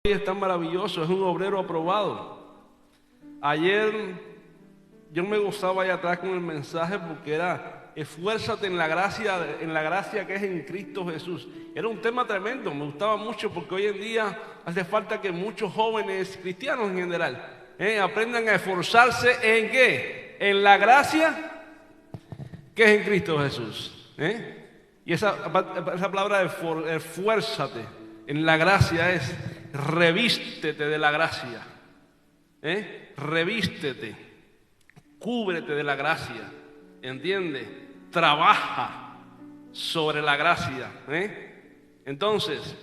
Es tan maravilloso, es un obrero aprobado. Ayer yo me gozaba allá atrás con el mensaje porque era esfuérzate en la gracia que es en Cristo Jesús. Era un tema tremendo, me gustaba mucho porque hoy en día hace falta que muchos jóvenes cristianos en general aprendan a esforzarse en ¿qué? En la gracia que es en Cristo Jesús. Y esa palabra de esfuérzate en la gracia es revístete de la gracia, revístete, cúbrete de la gracia, ¿entiendes? Trabaja sobre la gracia, Entonces,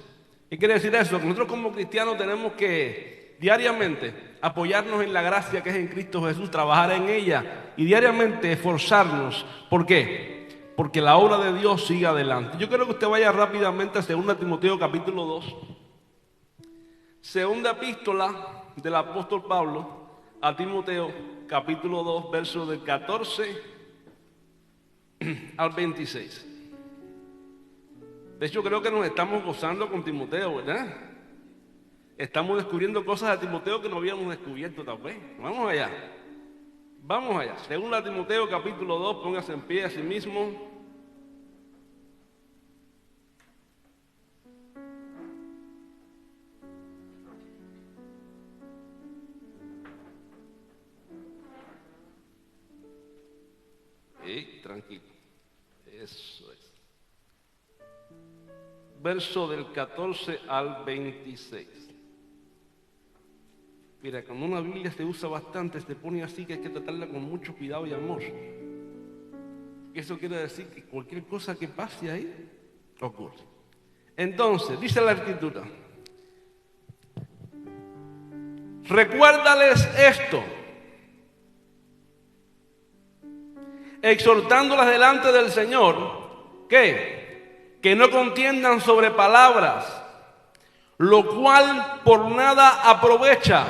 ¿qué quiere decir eso? Que nosotros como cristianos tenemos que diariamente apoyarnos en la gracia que es en Cristo Jesús, trabajar en ella y diariamente esforzarnos. ¿Por qué? Porque la obra de Dios sigue adelante. Yo quiero que usted vaya rápidamente a 2 Timoteo capítulo 2. Segunda epístola del apóstol Pablo a Timoteo, capítulo 2, versos del 14 al 26. De hecho, creo que nos estamos gozando con Timoteo, ¿verdad? Estamos descubriendo cosas de Timoteo que no habíamos descubierto tal vez. Vamos allá. Vamos allá. Segunda Timoteo, capítulo 2, póngase en pie a sí mismo. Tranquilo, eso es. Verso del 14 al 26. Mira, cuando una Biblia se usa bastante, se pone así que hay que tratarla con mucho cuidado y amor. Eso quiere decir que cualquier cosa que pase ahí, ocurre. Entonces, dice la Escritura: recuérdales esto, exhortándolas delante del Señor, que no contiendan sobre palabras, lo cual por nada aprovecha,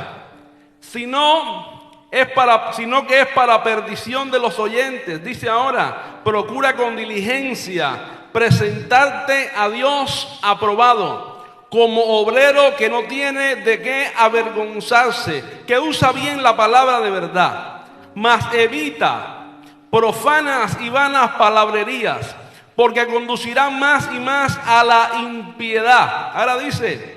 sino que es para perdición de los oyentes. Dice ahora: procura con diligencia presentarte a Dios aprobado, como obrero que no tiene de qué avergonzarse, que usa bien la palabra de verdad, mas evita profanas y vanas palabrerías, porque conducirán más y más a la impiedad. Ahora dice: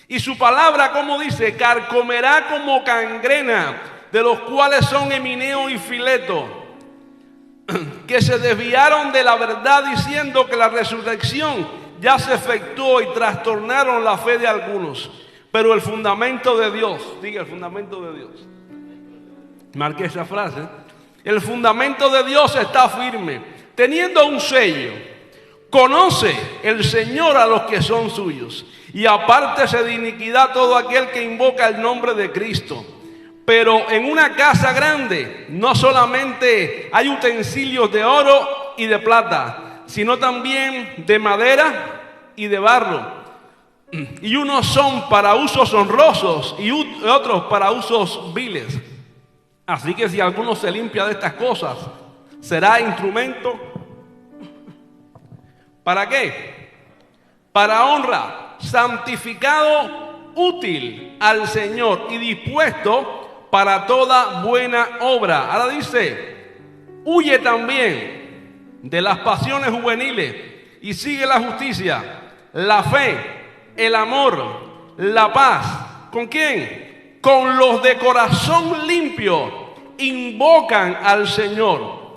y su palabra, como dice, carcomerá como gangrena, de los cuales son Himeneo y Fileto, que se desviaron de la verdad diciendo que la resurrección ya se efectuó, y trastornaron la fe de algunos. Pero el fundamento de Dios, diga el fundamento de Dios, marque esa frase. El fundamento de Dios está firme, teniendo un sello. Conoce el Señor a los que son suyos, y apártese de iniquidad todo aquel que invoca el nombre de Cristo. Pero en una casa grande no solamente hay utensilios de oro y de plata, sino también de madera y de barro. Y unos son para usos honrosos y otros para usos viles. Así que si alguno se limpia de estas cosas, será instrumento ¿para qué? Para honra, santificado, útil al Señor y dispuesto para toda buena obra. Ahora dice: huye también de las pasiones juveniles y sigue la justicia, la fe, el amor, la paz. ¿Con quién? Con los de corazón limpio, invocan al Señor.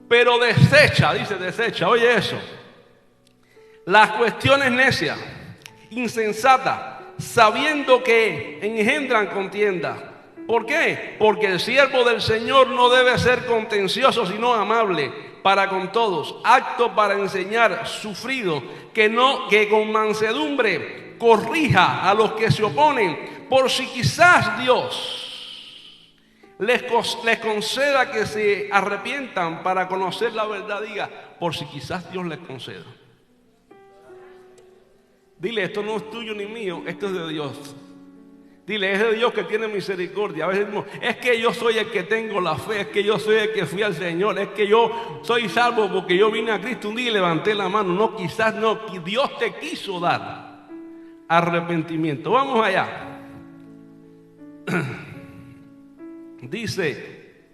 Pero desecha, oye eso, las cuestiones necias, insensatas, sabiendo que engendran contienda. ¿Por qué? Porque el siervo del Señor no debe ser contencioso, sino amable para con todos, apto para enseñar, sufrido, que con mansedumbre corrija a los que se oponen, por si quizás Dios les conceda que se arrepientan para conocer la verdad. Diga: por si quizás Dios les conceda. Dile: esto no es tuyo ni mío, esto es de Dios. Dile: es de Dios que tiene misericordia. A veces decimos: es que yo soy el que tengo la fe, es que yo soy el que fui al Señor, es que yo soy salvo porque yo vine a Cristo un día y levanté la mano. No, quizás no, Dios te quiso dar arrepentimiento. Vamos allá. Dice,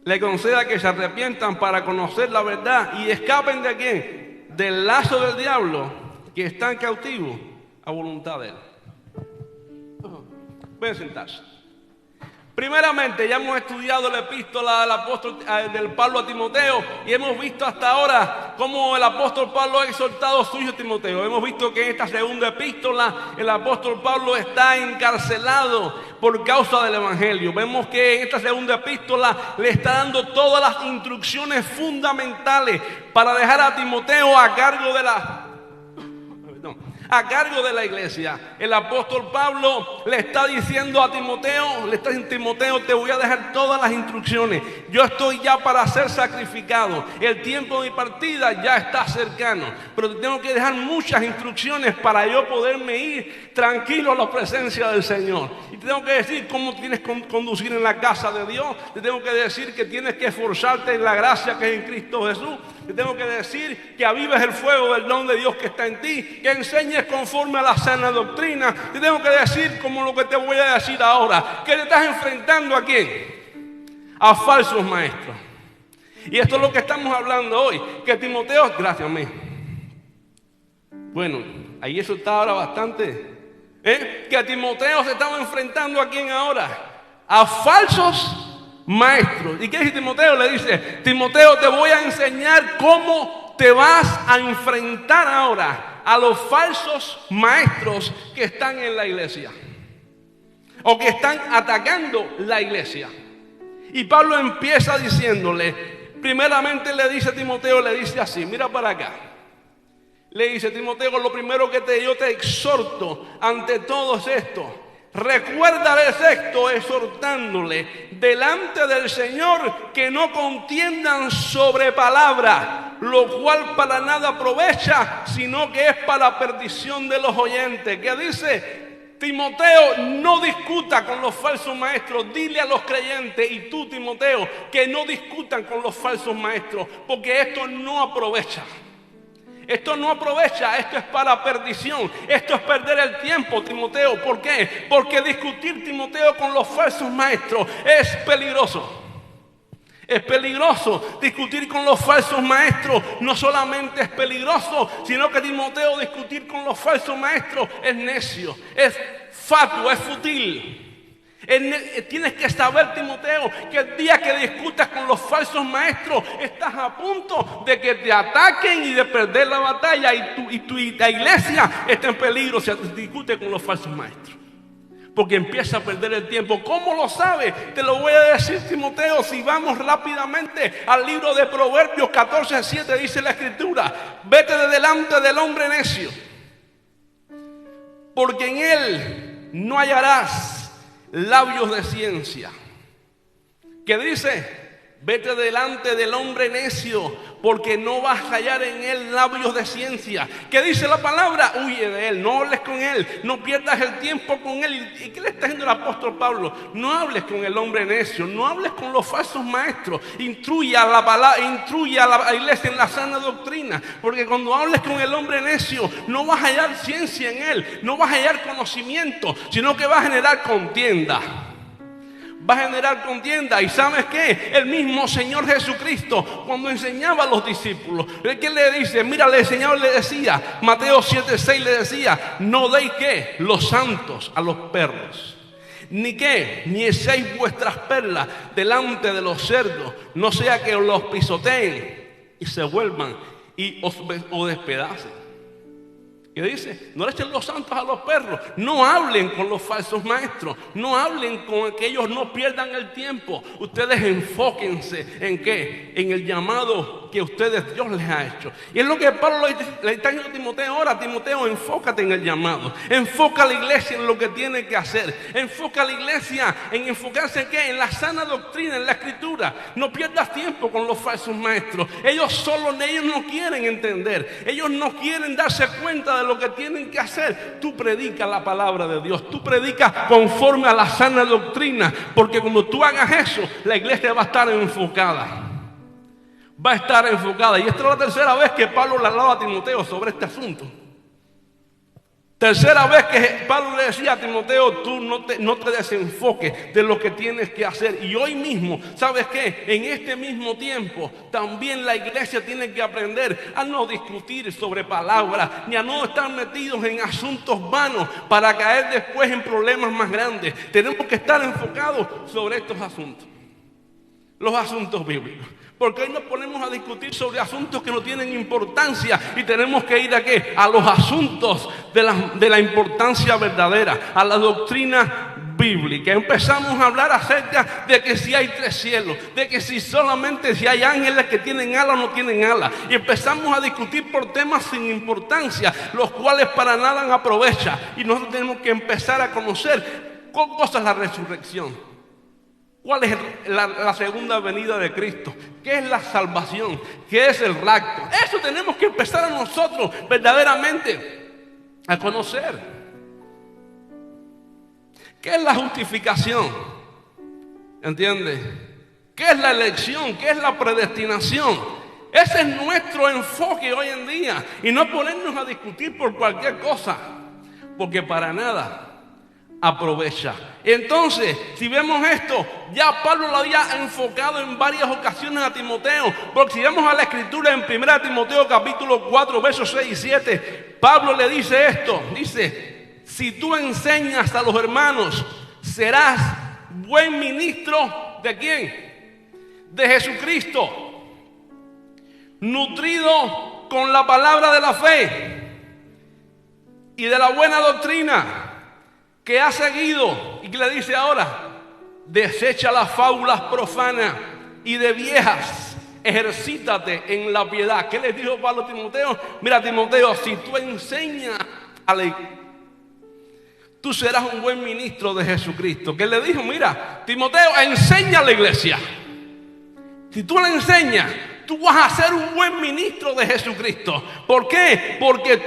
le conceda que se arrepientan para conocer la verdad y escapen ¿de quién? Del lazo del diablo, que están cautivos a voluntad de él. Pueden sentarse. Primeramente, ya hemos estudiado la epístola del apóstol del Pablo a Timoteo y hemos visto hasta ahora cómo el apóstol Pablo ha exhortado a su hijo Timoteo. Hemos visto que en esta segunda epístola el apóstol Pablo está encarcelado por causa del evangelio. Vemos que en esta segunda epístola le está dando todas las instrucciones fundamentales para dejar a Timoteo a cargo de la iglesia. El apóstol Pablo le está diciendo a Timoteo, Timoteo, te voy a dejar todas las instrucciones. Yo estoy ya para ser sacrificado. El tiempo de mi partida ya está cercano. Pero te tengo que dejar muchas instrucciones para yo poderme ir tranquilo a la presencia del Señor. Y te tengo que decir cómo tienes que conducir en la casa de Dios. Te tengo que decir que tienes que esforzarte en la gracia que es en Cristo Jesús. Te tengo que decir que avives el fuego del don de Dios que está en ti, que enseñes conforme a la sana doctrina. Te tengo que decir como lo que te voy a decir ahora, que te estás enfrentando ¿a quién? A falsos maestros. Y esto es lo que estamos hablando hoy, que Timoteo, gracias a mí. Bueno, ahí eso está ahora bastante, que Timoteo se estaba enfrentando ¿a quién ahora? A falsos maestros. ¿Y qué dice Timoteo? Le dice, Timoteo, te voy a enseñar cómo te vas a enfrentar ahora a los falsos maestros que están en la iglesia o que están atacando la iglesia. Y Pablo empieza diciéndole, primeramente le dice a Timoteo, le dice así, mira para acá. Le dice, Timoteo, lo primero que yo te exhorto ante todos estos, recuérdales esto, exhortándole delante del Señor que no contiendan sobre palabra, lo cual para nada aprovecha, sino que es para perdición de los oyentes. Que dice Timoteo, no discuta con los falsos maestros. Dile a los creyentes, y tú Timoteo, que no discutan con los falsos maestros, porque esto no aprovecha. Esto no aprovecha, esto es para perdición, esto es perder el tiempo, Timoteo. ¿Por qué? Porque discutir, Timoteo, con los falsos maestros es peligroso. Es peligroso discutir con los falsos maestros. No solamente es peligroso, sino que Timoteo, discutir con los falsos maestros es necio, es fatuo, es fútil. Tienes que saber, Timoteo, que el día que discutas con los falsos maestros estás a punto de que te ataquen y de perder la batalla, y la iglesia está en peligro si discutes con los falsos maestros, porque empieza a perder el tiempo. ¿Cómo lo sabes? Te lo voy a decir, Timoteo. Si vamos rápidamente al libro de Proverbios 14:7, dice la escritura, vete de delante del hombre necio, porque en él no hallarás labios de ciencia. Que dice, vete delante del hombre necio, porque no vas a hallar en él labios de ciencia. ¿Qué dice la palabra? Huye de él, no hables con él, no pierdas el tiempo con él. ¿Y qué le está diciendo el apóstol Pablo? No hables con el hombre necio, no hables con los falsos maestros. Instruye a la iglesia en la sana doctrina, porque cuando hables con el hombre necio no vas a hallar ciencia en él, no vas a hallar conocimiento, sino que vas a generar contienda. Va a generar contienda. ¿Y sabes qué? El mismo Señor Jesucristo, cuando enseñaba a los discípulos, ¿qué le dice? Mira, el Señor le decía, Mateo 7:6 le decía, no deis ¿qué? Los santos a los perros, ni echéis vuestras perlas delante de los cerdos, no sea que los pisoteen y se vuelvan y os despedacen. ¿Qué dice? No le echen los santos a los perros. No hablen con los falsos maestros. No hablen con que ellos no pierdan el tiempo. Ustedes enfóquense en ¿qué? En el llamado que Dios les ha hecho. Y es lo que Pablo le está diciendo a Timoteo ahora. Timoteo, enfócate en el llamado. Enfoca a la iglesia en lo que tiene que hacer. Enfoca a la iglesia en enfocarse en ¿qué? En la sana doctrina, en la escritura. No pierdas tiempo con los falsos maestros. Ellos no quieren entender. Ellos no quieren darse cuenta de lo que tienen que hacer. Tú predicas la palabra de Dios, tú predicas conforme a la sana doctrina, porque cuando tú hagas eso, la iglesia va a estar enfocada. Va a estar enfocada. Y esta es la tercera vez que Pablo le hablaba a Timoteo sobre este asunto. Tercera vez que Pablo le decía a Timoteo, tú no te desenfoques de lo que tienes que hacer. Y hoy mismo, ¿sabes qué? En este mismo tiempo, también la iglesia tiene que aprender a no discutir sobre palabras, ni a no estar metidos en asuntos vanos para caer después en problemas más grandes. Tenemos que estar enfocados sobre estos asuntos, los asuntos bíblicos. Porque hoy nos ponemos a discutir sobre asuntos que no tienen importancia y tenemos que ir ¿a qué? A los asuntos de la importancia verdadera, a la doctrina bíblica. Empezamos a hablar acerca de que si hay 3 cielos, de que si hay ángeles que tienen alas o no tienen alas. Y empezamos a discutir por temas sin importancia, los cuales para nada aprovechan. Y nosotros tenemos que empezar a conocer cómo es la resurrección. ¿Cuál es la segunda venida de Cristo? ¿Qué es la salvación? ¿Qué es el rapto? Eso tenemos que empezar a nosotros verdaderamente a conocer. ¿Qué es la justificación? ¿Entiendes? ¿Qué es la elección? ¿Qué es la predestinación? Ese es nuestro enfoque hoy en día. Y no ponernos a discutir por cualquier cosa, porque para nada aprovecha. Entonces, si vemos esto, ya Pablo lo había enfocado en varias ocasiones a Timoteo, porque si vemos a la escritura en 1 Timoteo capítulo 4 versos 6 y 7, Pablo le dice esto, dice: si tú enseñas a los hermanos, serás buen ministro ¿de quién? De Jesucristo, nutrido con la palabra de la fe y de la buena doctrina que ha seguido. Y que le dice ahora: desecha las fábulas profanas y de viejas, ejercítate en la piedad. ¿Qué le dijo Pablo a Timoteo? Mira, Timoteo, si tú enseñas a la iglesia, tú serás un buen ministro de Jesucristo. ¿Qué le dijo? Mira, Timoteo, enseña a la iglesia. Si tú le enseñas, tú vas a ser un buen ministro de Jesucristo. ¿Por qué? Porque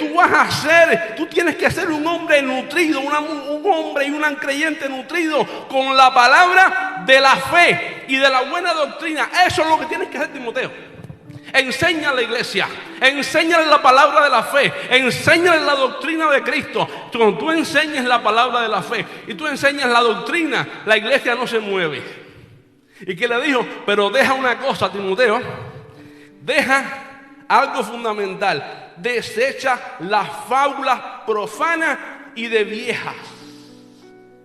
tú tienes que ser un hombre nutrido, un hombre y un creyente nutrido con la palabra de la fe y de la buena doctrina. Eso es lo que tienes que hacer, Timoteo. Enseña a la iglesia, enséñale la palabra de la fe, enséñale la doctrina de Cristo. Cuando tú enseñas la palabra de la fe y tú enseñas la doctrina, la iglesia no se mueve. ¿Y qué le dijo? Pero deja una cosa, Timoteo. Deja algo fundamental. Desecha las fábulas profanas y de viejas.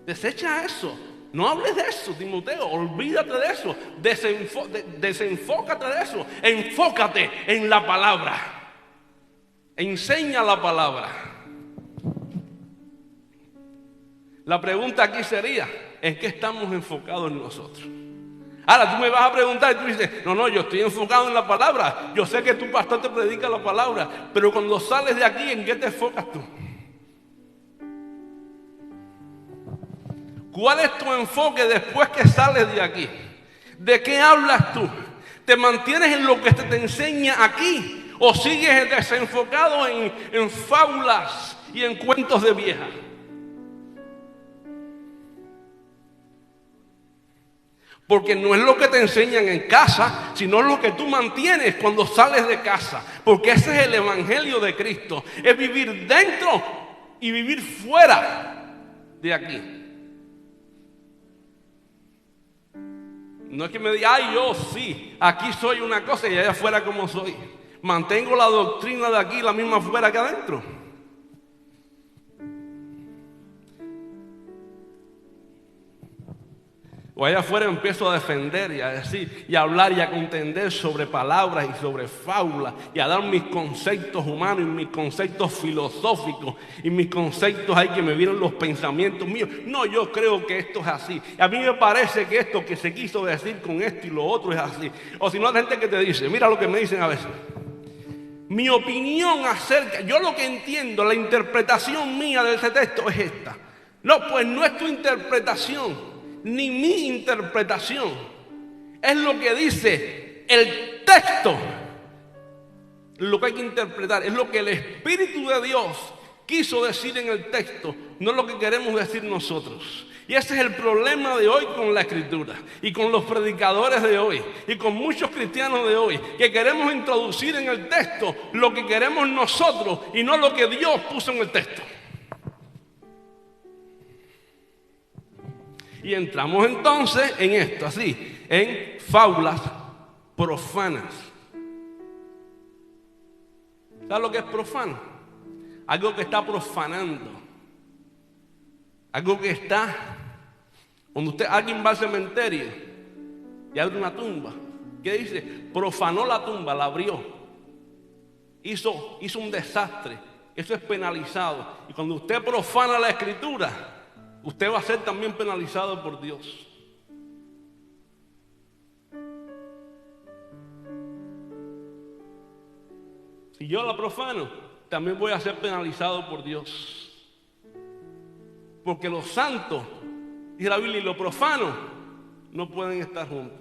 Desecha eso. No hables de eso, Timoteo. Olvídate de eso. Desenfócate de eso. Enfócate en la palabra. Enseña la palabra. La pregunta aquí sería: ¿en qué estamos enfocados nosotros? Ahora tú me vas a preguntar y tú dices: no, yo estoy enfocado en la palabra. Yo sé que tu pastor te predica la palabra, pero cuando sales de aquí, ¿en qué te enfocas tú? ¿Cuál es tu enfoque después que sales de aquí? ¿De qué hablas tú? ¿Te mantienes en lo que te enseña aquí o sigues desenfocado en fábulas y en cuentos de viejas? Porque no es lo que te enseñan en casa, sino lo que tú mantienes cuando sales de casa. Porque ese es el evangelio de Cristo. Es vivir dentro y vivir fuera de aquí. No es que me diga: ay, yo sí, aquí soy una cosa y allá afuera como soy. Mantengo la doctrina de aquí la misma fuera que adentro. O allá afuera empiezo a defender y a decir y a hablar y a contender sobre palabras y sobre fábulas y a dar mis conceptos humanos y mis conceptos filosóficos y mis conceptos ahí que me vienen los pensamientos míos. No, yo creo que esto es así. A mí me parece que esto que se quiso decir con esto y lo otro es así. O si no, hay gente que te dice, mira lo que me dicen a veces. Mi opinión acerca, yo lo que entiendo, la interpretación mía de ese texto es esta. No, pues no es tu interpretación. Ni mi interpretación, es lo que dice el texto. Lo que hay que interpretar es lo que el Espíritu de Dios quiso decir en el texto, no lo que queremos decir nosotros. Y ese es el problema de hoy con la Escritura y con los predicadores de hoy y con muchos cristianos de hoy, que queremos introducir en el texto lo que queremos nosotros y no lo que Dios puso en el texto. Y entramos entonces en esto, así, en fábulas profanas. ¿Sabes lo que es profano? Algo que está profanando. Algo que está, cuando alguien va al cementerio y abre una tumba, ¿qué dice? Profanó la tumba, la abrió. Hizo un desastre. Eso es penalizado. Y cuando usted profana la Escritura, usted va a ser también penalizado por Dios. Si yo la profano, también voy a ser penalizado por Dios. Porque los santos, dice la Biblia, y los profanos no pueden estar juntos.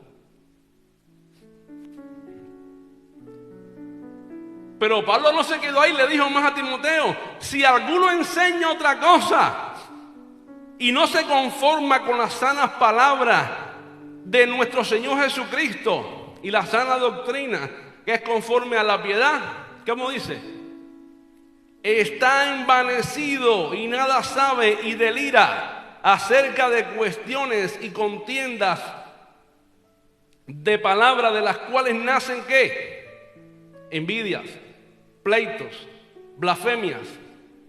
Pero Pablo no se quedó ahí, le dijo más a Timoteo: si alguno enseña otra cosa y no se conforma con las sanas palabras de nuestro Señor Jesucristo y la sana doctrina que es conforme a la piedad, ¿cómo dice? Está envanecido y nada sabe y delira acerca de cuestiones y contiendas de palabras, de las cuales nacen ¿qué? Envidias, pleitos, blasfemias,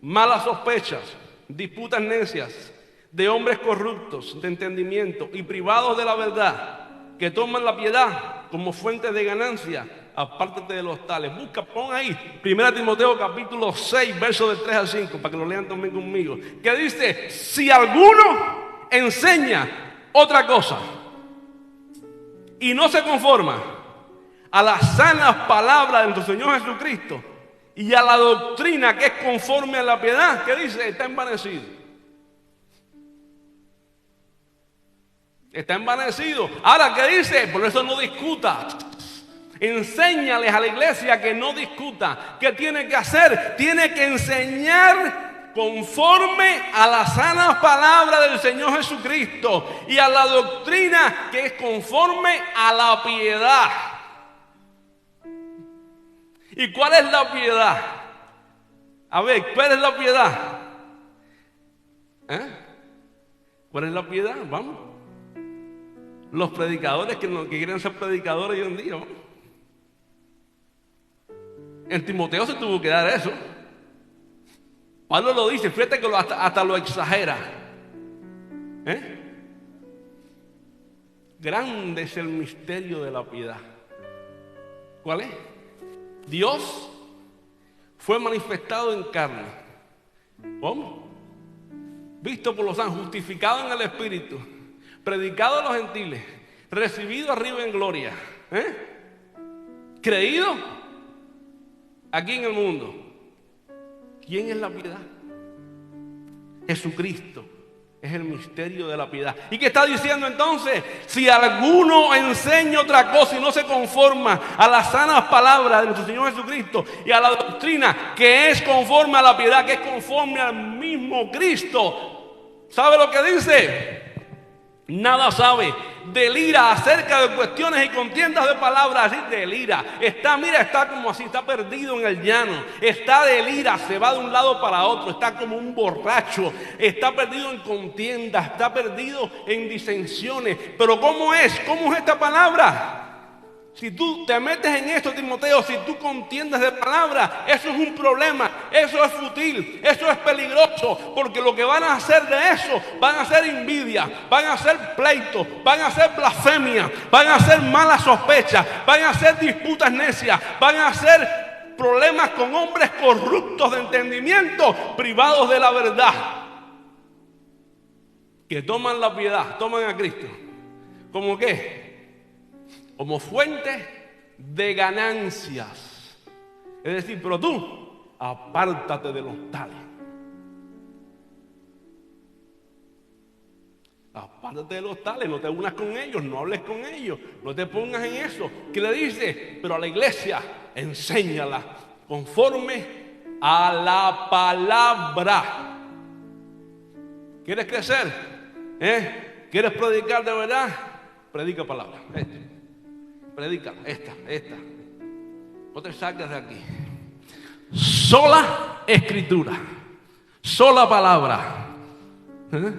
malas sospechas, disputas necias, de hombres corruptos de entendimiento y privados de la verdad, que toman la piedad como fuente de ganancia, apártate de los tales. Pon ahí 1 Timoteo capítulo 6, versos del 3 al 5, para que lo lean también conmigo, que dice: si alguno enseña otra cosa y no se conforma a las sanas palabras de nuestro Señor Jesucristo y a la doctrina que es conforme a la piedad, ¿qué dice? Está envanecido. Está envanecido. Ahora, ¿qué dice? Por eso no discuta. Enséñales a la iglesia que no discuta. ¿Qué tiene que hacer? Tiene que enseñar conforme a la sana palabra del Señor Jesucristo y a la doctrina que es conforme a la piedad. ¿Y cuál es la piedad? A ver, ¿cuál es la piedad? ¿Cuál es la piedad? Vamos. Los predicadores que quieren ser predicadores hoy en día, vamos. En Timoteo se tuvo que dar eso. Pablo lo dice, fíjate que hasta lo exagera. Grande es el misterio de la piedad. ¿Cuál es? Dios fue manifestado en carne. ¿Cómo? Visto por los ángeles, justificado en el Espíritu, predicado a los gentiles, recibido arriba en gloria, creído aquí en el mundo. ¿Quién es la piedad? Jesucristo es el misterio de la piedad. ¿Y qué está diciendo entonces? Si alguno enseña otra cosa y no se conforma a las sanas palabras de nuestro Señor Jesucristo y a la doctrina que es conforme a la piedad, que es conforme al mismo Cristo, ¿sabe lo que dice? Nada sabe, delira acerca de cuestiones y contiendas de palabras, así delira. Está como así, está perdido en el llano, está delira, se va de un lado para otro, está como un borracho, está perdido en contiendas, está perdido en disensiones. Pero ¿cómo es? ¿Cómo es esta palabra? Si tú te metes en esto, Timoteo, si tú contiendas de palabra, eso es un problema, eso es fútil, eso es peligroso, porque lo que van a hacer de eso, van a hacer envidia, van a hacer pleitos, van a hacer blasfemia, van a hacer malas sospechas, van a hacer disputas necias, van a hacer problemas con hombres corruptos de entendimiento, privados de la verdad, que toman la piedad, toman a Cristo. ¿Cómo qué? Como fuente de ganancias. Es decir, pero tú, apártate de los tales. Apártate de los tales, no te unas con ellos, no hables con ellos, no te pongas en eso. ¿Qué le dice? Pero a la iglesia, enséñala conforme a la palabra. ¿Quieres crecer? ¿Quieres predicar de verdad? Predica palabra. Predícala, esta. No te saques de aquí. Sola escritura, sola palabra.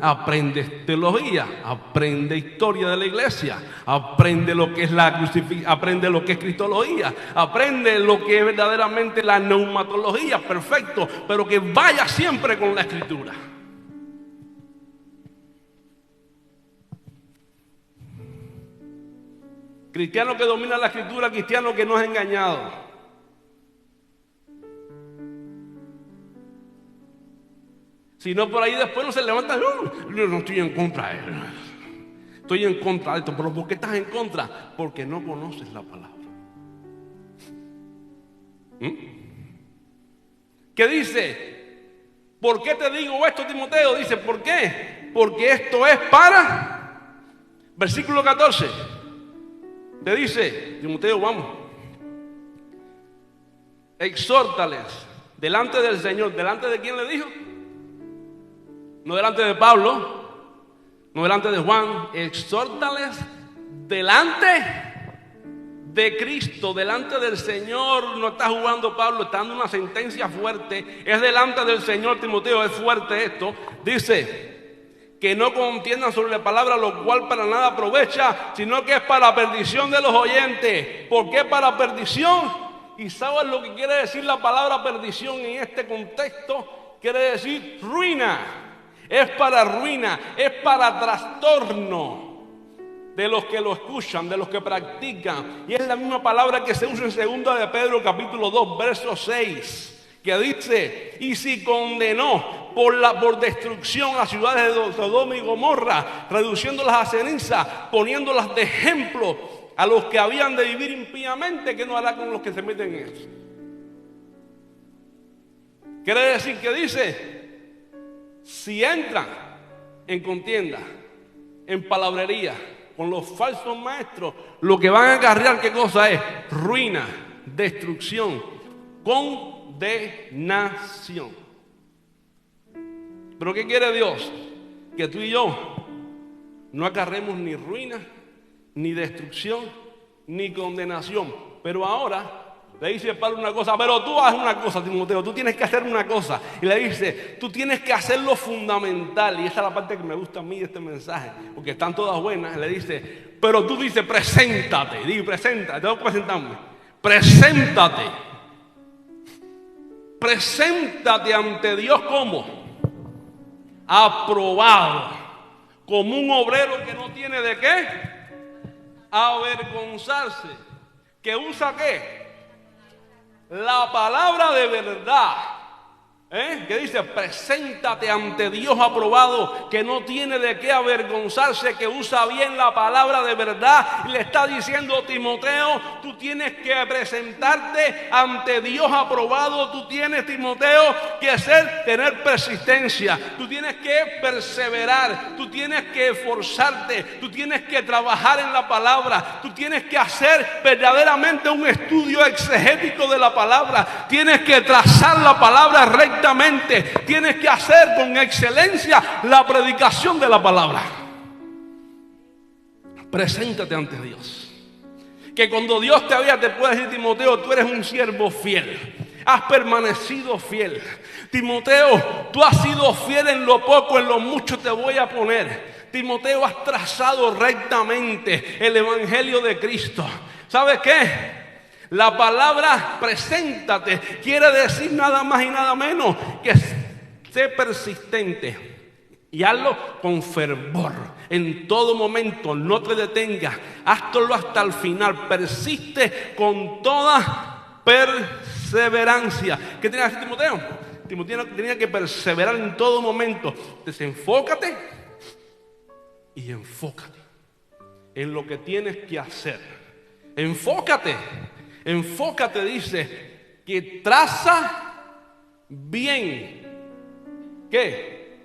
Aprende teología, aprende historia de la iglesia, aprende lo que es aprende lo que es cristología, aprende lo que es verdaderamente la neumatología, perfecto, pero que vaya siempre con la escritura. Cristiano que domina la escritura, cristiano que no es engañado. Si no, por ahí después no se levanta. No estoy en contra de él. Estoy en contra de esto. ¿Pero por qué estás en contra? Porque no conoces la palabra. ¿Qué dice? ¿Por qué te digo esto, Timoteo? Dice, ¿por qué? Porque esto es para... Versículo 14. Te dice, Timoteo, vamos. Exhórtales delante del Señor. ¿Delante de quién le dijo? No delante de Pablo, no delante de Juan. Exhórtales delante de Cristo, delante del Señor. No está jugando Pablo, está dando una sentencia fuerte. Es delante del Señor, Timoteo, es fuerte esto. Dice que no contiendan sobre la palabra, lo cual para nada aprovecha, sino que es para perdición de los oyentes. ¿Por qué para perdición? ¿Y sabes lo que quiere decir la palabra perdición en este contexto? Quiere decir ruina. Es para ruina, es para trastorno de los que lo escuchan, de los que practican. Y es la misma palabra que se usa en 2 de Pedro capítulo 2, verso 6, que dice, y si condenó por destrucción a las ciudades de Sodoma y Gomorra, reduciéndolas a ceniza, poniéndolas de ejemplo a los que habían de vivir impíamente, ¿qué no hará con los que se meten en eso? Quiere decir que dice, si entran en contienda, en palabrería, con los falsos maestros, lo que van a acarrear, ¿qué cosa es? Ruina, destrucción, condenación. ¿Pero qué quiere Dios? Que tú y yo no acarremos ni ruina, ni destrucción, ni condenación. Pero ahora le dice Pablo una cosa, pero tú haz una cosa, Timoteo, tú tienes que hacer una cosa. Y le dice, tú tienes que hacer lo fundamental. Y esa es la parte que me gusta a mí de este mensaje, porque están todas buenas. Le dice, pero tú dices, preséntate. Digo, preséntate, tengo que presentarme. Preséntate. Preséntate ante Dios como aprobado, como un obrero que no tiene de qué avergonzarse, que usa qué, la palabra de verdad, que dice, preséntate ante Dios aprobado, que no tiene de qué avergonzarse, que usa bien la palabra de verdad. Y le está diciendo, Timoteo, tú tienes que presentarte ante Dios aprobado. Tú tienes, Timoteo, que tener persistencia. Tú tienes que perseverar. Tú tienes que esforzarte. Tú tienes que trabajar en la palabra. Tú tienes que hacer verdaderamente un estudio exegético de la palabra. Tienes que trazar la palabra rectamente. Tienes que hacer con excelencia la predicación de la palabra. Preséntate ante Dios. Que cuando Dios te vea te pueda decir, Timoteo, tú eres un siervo fiel. Has permanecido fiel. Timoteo, tú has sido fiel en lo poco, en lo mucho te voy a poner. Timoteo, has trazado rectamente el evangelio de Cristo. ¿Sabes qué? La palabra preséntate quiere decir nada más y nada menos que sé persistente y hazlo con fervor. En todo momento, no te detengas, hazlo hasta el final. Persiste con toda perseverancia. ¿Qué tenía que hacer Timoteo? Timoteo tenía que perseverar en todo momento. Desenfócate y enfócate en lo que tienes que hacer. Enfócate. Enfócate, dice, que traza bien. ¿Qué?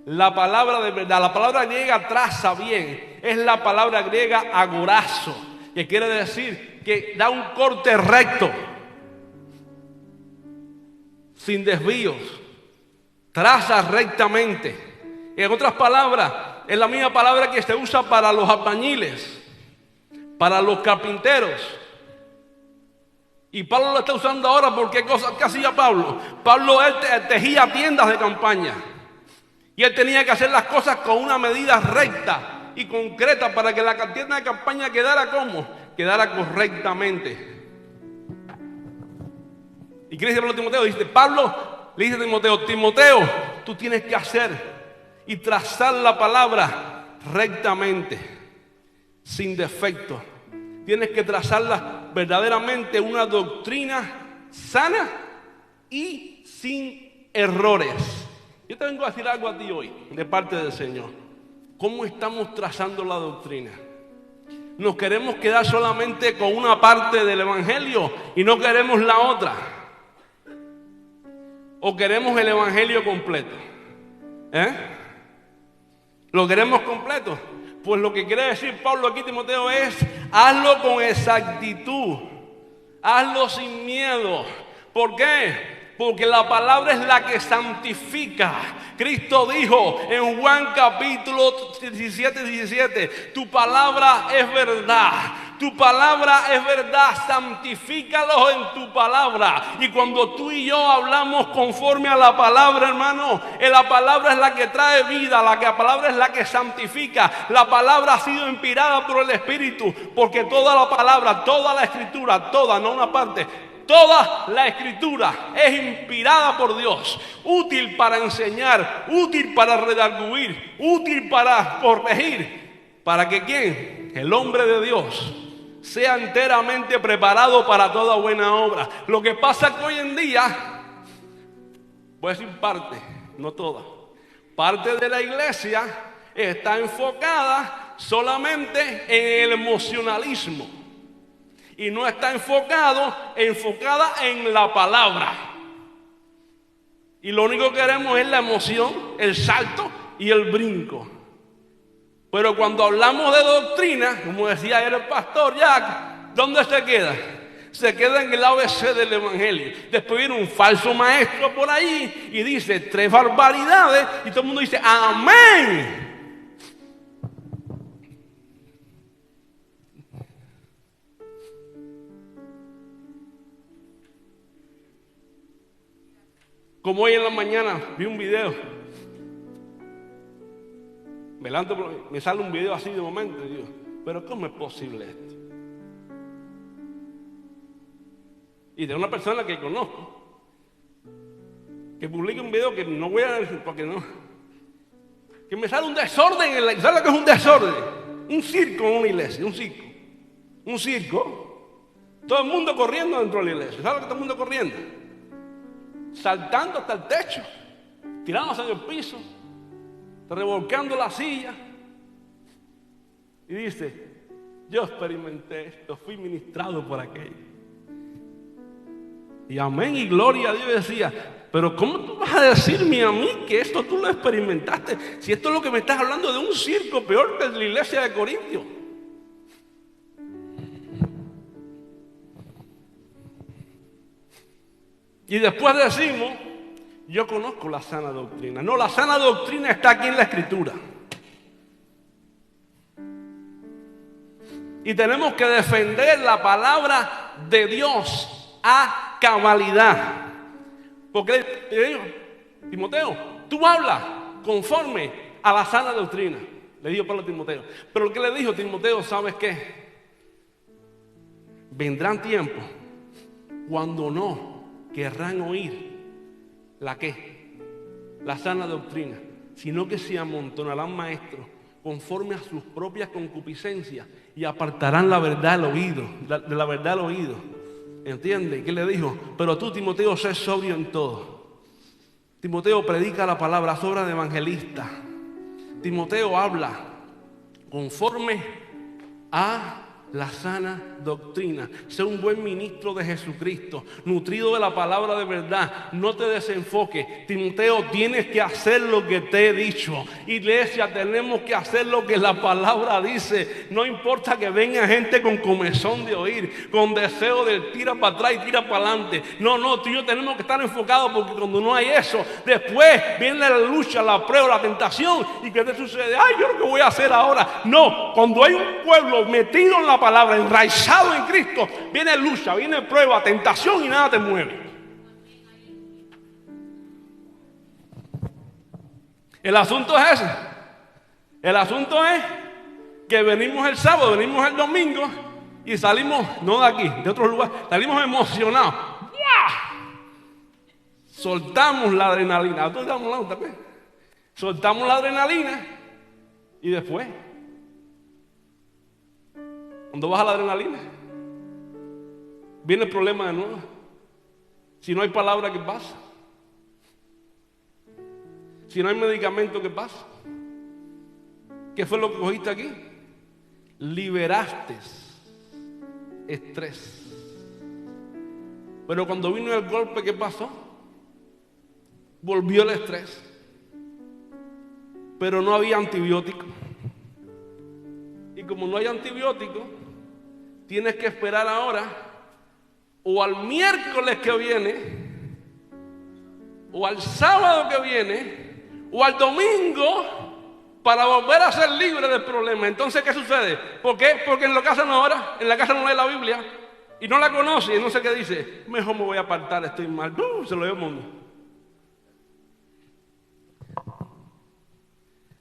La palabra de verdad. La palabra griega traza bien. Es la palabra griega agorazo, que quiere decir que da un corte recto, sin desvíos. Traza rectamente. En otras palabras, es la misma palabra que se usa para los albañiles, para los carpinteros. Y Pablo lo está usando ahora porque ¿qué hacía Pablo? Pablo él tejía tiendas de campaña. Y él tenía que hacer las cosas con una medida recta y concreta para que la tienda de campaña quedara ¿cómo? Quedara correctamente. ¿Y qué dice Pablo a Timoteo? Dice, Pablo le dice a Timoteo, Timoteo, tú tienes que hacer y trazar la palabra rectamente, sin defecto. Tienes que trazarla verdaderamente una doctrina sana y sin errores. Yo te vengo a decir algo a ti hoy, de parte del Señor. ¿Cómo estamos trazando la doctrina? ¿Nos queremos quedar solamente con una parte del Evangelio y no queremos la otra? ¿O queremos el Evangelio completo? ¿Lo queremos completo? Pues lo que quiere decir Pablo aquí, Timoteo, es hazlo con exactitud, hazlo sin miedo. ¿Por qué? Porque la palabra es la que santifica. Cristo dijo en Juan capítulo 17, tu palabra es verdad. Tu palabra es verdad, santifícalos en tu palabra. Y cuando tú y yo hablamos conforme a la palabra, hermano, la palabra es la que trae vida, la palabra es la que santifica. La palabra ha sido inspirada por el Espíritu, porque toda la palabra, toda la escritura, toda, no una parte, toda la escritura es inspirada por Dios, útil para enseñar, útil para redarguir, útil para corregir. ¿Para que quién? El hombre de Dios sea enteramente preparado para toda buena obra. Lo que pasa es que hoy en día, voy a decir parte, no toda, parte de la iglesia está enfocada solamente en el emocionalismo y no está enfocada en la palabra. Y lo único que queremos es la emoción, el salto y el brinco. Pero cuando hablamos de doctrina, como decía ayer el pastor Jack, ¿dónde se queda? Se queda en el ABC del Evangelio. Después viene un falso maestro por ahí y dice 3 barbaridades y todo el mundo dice amén. Como hoy en la mañana vi un video. Me sale un video así de momento y digo, pero ¿cómo es posible esto? Y de una persona que conozco, que publica un video que no voy a decir porque no, que me sale un desorden ¿sabes lo que es un desorden? Un circo en una iglesia, un circo, todo el mundo corriendo dentro de la iglesia. ¿Sabes lo que todo el mundo corriendo? Saltando hasta el techo, tirándose en el piso, revolcando la silla. Y dice, yo experimenté esto, fui ministrado por aquello. Y amén y gloria a Dios. Decía, pero ¿cómo tú vas a decirme a mí que esto tú lo experimentaste? Si esto es lo que me estás hablando de un circo peor que la iglesia de Corintios. Y después decimos, yo conozco la sana doctrina. No, la sana doctrina está aquí en la Escritura. Y tenemos que defender la palabra de Dios a cabalidad. Porque le digo, Timoteo, tú hablas conforme a la sana doctrina. Le dijo Pablo a Timoteo. Pero lo que le dijo Timoteo, ¿sabes qué? Vendrán tiempos cuando no querrán oír ¿la qué? La sana doctrina, sino que se amontonarán maestros conforme a sus propias concupiscencias y apartarán la verdad del oído, de la verdad del oído. ¿Entiende? ¿Qué le dijo? Pero tú, Timoteo, sé sobrio en todo. Timoteo predica la palabra, es obra de evangelista. Timoteo habla conforme a la sana doctrina. Sé un buen ministro de Jesucristo, nutrido de la palabra de verdad. No te desenfoques. Timoteo, tienes que hacer lo que te he dicho. Iglesia, tenemos que hacer lo que la palabra dice. No importa que venga gente con comezón de oír, con deseo de tira para atrás y tira para adelante. No, tú y yo tenemos que estar enfocados, porque cuando no hay eso, después viene la lucha, la prueba, la tentación. ¿Y qué te sucede? Ay, yo lo que voy a hacer ahora. No, cuando hay un pueblo metido en la palabra, enraizado en Cristo, viene lucha, viene prueba, tentación y nada te mueve. El asunto es ese. El asunto es que venimos el sábado, venimos el domingo y salimos, no de aquí, de otro lugar, salimos emocionados. ¡Buah! Soltamos la adrenalina. Soltamos la adrenalina y después, cuando baja la adrenalina, viene el problema de nuevo. Si no hay palabra, ¿qué pasa? Si no hay medicamento, ¿qué pasa? ¿Qué fue lo que cogiste aquí? Liberaste estrés. Pero cuando vino el golpe, ¿qué pasó? Volvió el estrés. Pero no había antibiótico. Y como no hay antibiótico, tienes que esperar ahora o al miércoles que viene, o al sábado que viene, o al domingo, para volver a ser libre del problema. Entonces, ¿qué sucede? ¿Por qué? Porque en la casa no ora, en la casa no lee la Biblia y no la conoce y no sé qué dice. Mejor me voy a apartar, estoy mal. Se lo dio el mundo.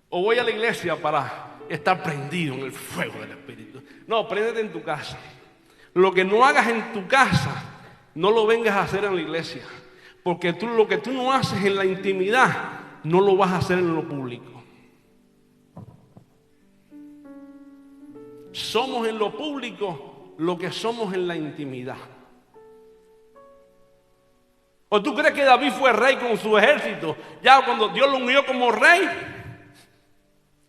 O voy a la iglesia para estar prendido en el fuego del Espíritu. No, préndete en tu casa. Lo que no hagas en tu casa, no lo vengas a hacer en la iglesia. Porque lo que tú no haces en la intimidad, no lo vas a hacer en lo público. Somos en lo público lo que somos en la intimidad. ¿O tú crees que David fue rey con su ejército? Ya cuando Dios lo unió como rey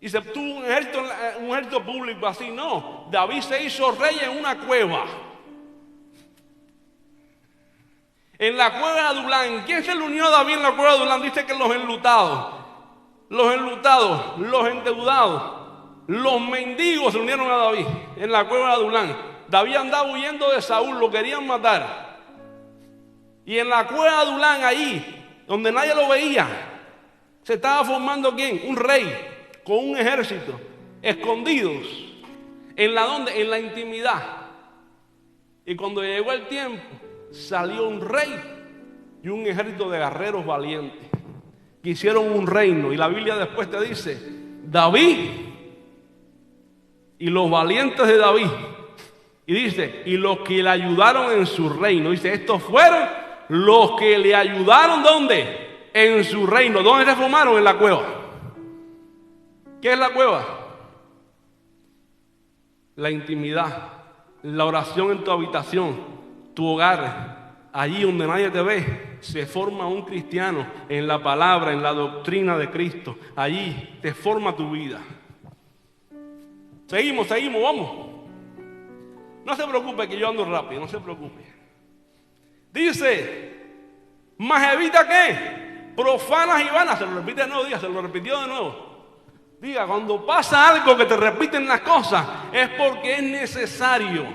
y se tuvo un ejército público así, no. David se hizo rey en una cueva. En la cueva de Adulán. ¿Quién se le unió a David en la cueva de Adulán? Dice que los enlutados, los endeudados, los mendigos se unieron a David en la cueva de Adulán. David andaba huyendo de Saúl, lo querían matar. Y en la cueva de Adulán, ahí, donde nadie lo veía, se estaba formando ¿quién? Un rey con un ejército, escondidos. ¿En la intimidad. Y cuando llegó el tiempo, salió un rey y un ejército de guerreros valientes que hicieron un reino. Y la Biblia después te dice, David y los valientes de David. Y dice, y los que le ayudaron en su reino. Dice, estos fueron los que le ayudaron, ¿dónde? En su reino. ¿Dónde se formaron? En la cueva. ¿Qué es la cueva? La intimidad, la oración en tu habitación, tu hogar. Allí donde nadie te ve, se forma un cristiano en la palabra, en la doctrina de Cristo. Allí te forma tu vida. Seguimos, vamos. No se preocupe que yo ando rápido, no se preocupe. Dice, mas evita ¿qué? Profanas y vanas. Se lo repite de nuevo, se lo repitió de nuevo. Diga, cuando pasa algo que te repiten las cosas, es porque es necesario.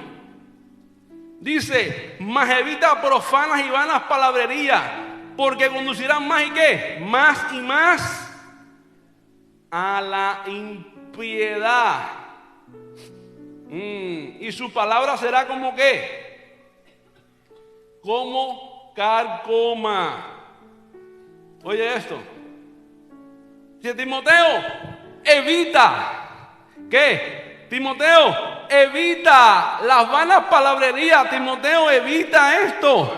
Dice, mas evita profanas y vanas palabrerías, porque conducirán más y qué, más y más a la impiedad. Y su palabra será como qué, como carcoma. Oye esto. Dice Timoteo, evita. ¿Qué? Timoteo, evita las vanas palabrerías. Timoteo, evita esto.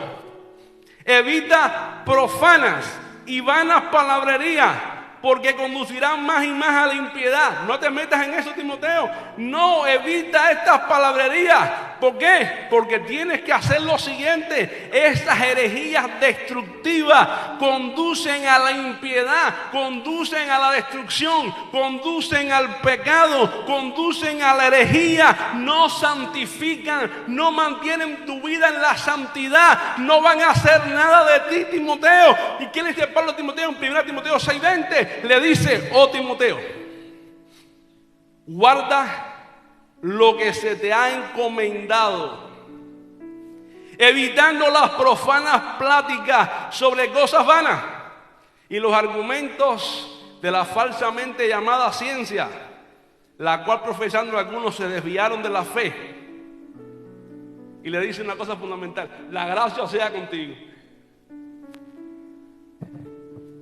Evita profanas y vanas palabrerías, porque conducirán más y más a la impiedad. No te metas en eso, Timoteo. No, evita estas palabrerías. ¿Por qué? Porque tienes que hacer lo siguiente. Estas herejías destructivas conducen a la impiedad, conducen a la destrucción, conducen al pecado, conducen a la herejía. No santifican, no mantienen tu vida en la santidad, no van a hacer nada de ti, Timoteo. ¿Y qué le dice Pablo a Timoteo en 1 Timoteo 6:20? Le dice, oh Timoteo, guarda lo que se te ha encomendado, evitando las profanas pláticas sobre cosas vanas y los argumentos de la falsamente llamada ciencia, la cual profesando algunos se desviaron de la fe. Y le dice una cosa fundamental: la gracia sea contigo.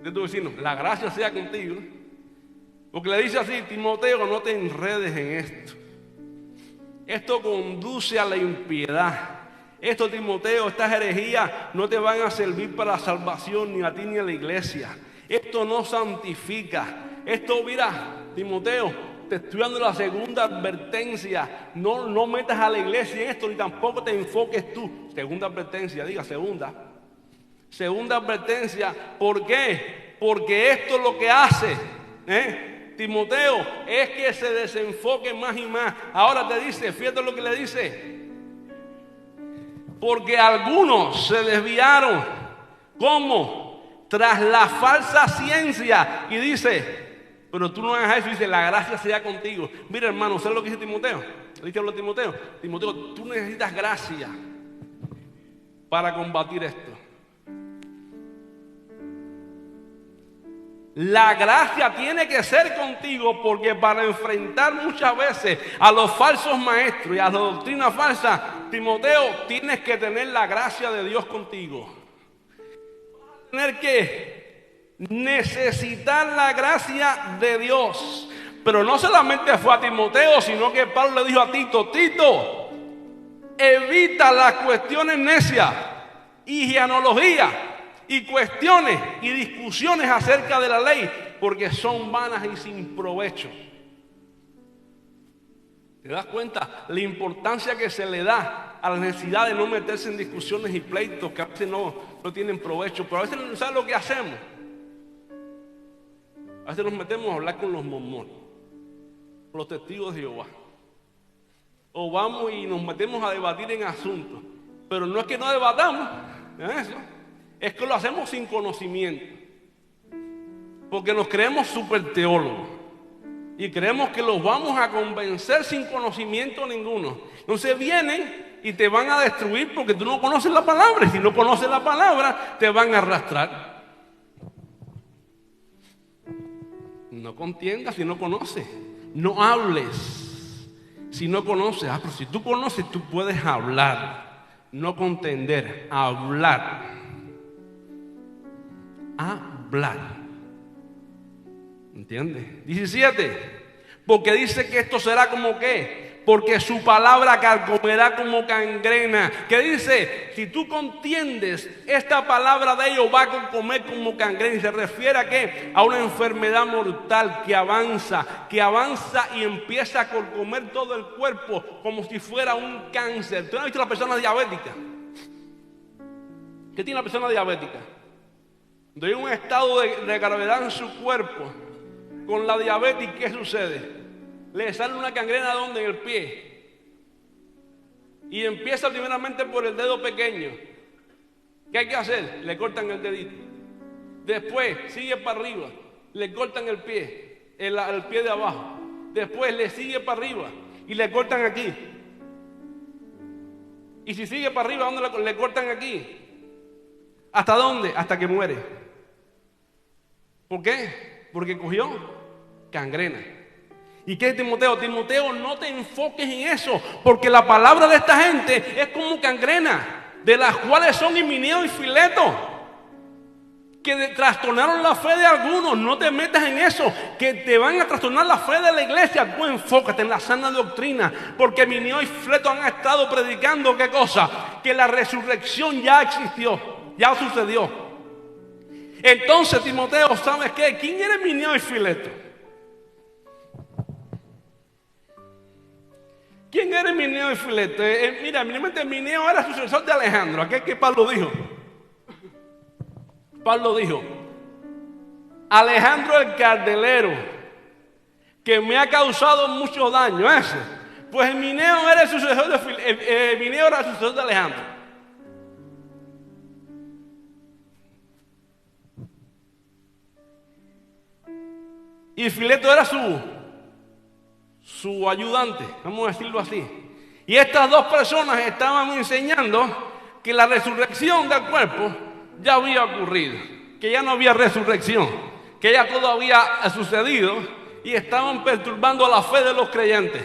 De tu vecino, la gracia sea contigo. Porque le dice así: Timoteo, no te enredes en esto. Esto conduce a la impiedad. Esto, Timoteo, estas herejías no te van a servir para la salvación ni a ti ni a la iglesia. Esto no santifica. Esto, mira, Timoteo, te estoy dando la segunda advertencia. No metas a la iglesia en esto, ni tampoco te enfoques tú. Segunda advertencia, diga segunda. Segunda advertencia. ¿Por qué? Porque esto es lo que hace, Timoteo, es que se desenfoque más y más. Ahora te dice, fíjate lo que le dice. Porque algunos se desviaron. ¿Cómo? Tras la falsa ciencia. Y dice, pero tú no hagas eso. Dice, la gracia sea contigo. Mira, hermano, ¿sabes lo que dice Timoteo? Le dice a Timoteo, Timoteo, tú necesitas gracia para combatir esto. La gracia tiene que ser contigo, porque para enfrentar muchas veces a los falsos maestros y a la doctrina falsa, Timoteo, tienes que tener la gracia de Dios contigo. Vas a tener que necesitar la gracia de Dios. Pero no solamente fue a Timoteo, sino que Pablo le dijo a Tito, Tito, evita las cuestiones necias y genealogía y cuestiones y discusiones acerca de la ley, porque son vanas y sin provecho. ¿Te das cuenta la importancia que se le da a la necesidad de no meterse en discusiones y pleitos que a veces no tienen provecho? Pero a veces, ¿sabes lo que hacemos? A veces nos metemos a hablar con los mormones, con los testigos de Jehová, o vamos y nos metemos a debatir en asuntos. Pero no es que no debatamos, eso es que lo hacemos sin conocimiento, porque nos creemos super teólogos y creemos que los vamos a convencer sin conocimiento ninguno. Entonces vienen y te van a destruir porque tú no conoces la palabra, y si no conoces la palabra te van a arrastrar. No contiendas si no conoces, no hables si no conoces. Pero si tú conoces, tú puedes hablar, no contender, hablar. Hablar. ¿Entiendes? 17. Porque dice que esto será como qué. Porque su palabra carcomerá como gangrena. ¿Qué dice? Si tú contiendes, esta palabra de ellos va a comer como gangrena. Y se refiere a qué? A una enfermedad mortal que avanza y empieza a comer todo el cuerpo como si fuera un cáncer. ¿Tú no has visto la persona diabética? ¿Qué tiene la persona diabética? De un estado de gravedad en su cuerpo, con la diabetes, ¿qué sucede? Le sale una gangrena ¿dónde? En el pie. Y empieza primeramente por el dedo pequeño. ¿Qué hay que hacer? Le cortan el dedito. Después sigue para arriba, le cortan el pie, el pie de abajo. Después le sigue para arriba y le cortan aquí. Y si sigue para arriba, ¿dónde le cortan aquí? ¿Hasta dónde? Hasta que muere. ¿Por qué? Porque cogió gangrena. ¿Y qué es Timoteo? Timoteo, no te enfoques en eso, porque la palabra de esta gente es como gangrena, de las cuales son Himeneo y Fileto, que trastornaron la fe de algunos. No te metas en eso, que te van a trastornar la fe de la iglesia. Tú enfócate en la sana doctrina, porque Himeneo y Fileto han estado predicando ¿qué cosa? Que la resurrección ya existió, ya sucedió. Entonces, Timoteo, ¿sabes qué? ¿Quién era Himeneo y Fileto? ¿Quién era Himeneo y Fileto? Mira, Himeneo era sucesor de Alejandro, aquel que Pablo dijo. Pablo dijo, Alejandro el cardelero, que me ha causado mucho daño. Ese. Pues Himeneo era el sucesor de Himeneo era el sucesor de Alejandro. Y Fileto era su ayudante, vamos a decirlo así. Y estas dos personas estaban enseñando que la resurrección del cuerpo ya había ocurrido, que ya no había resurrección, que ya todo había sucedido, y estaban perturbando la fe de los creyentes.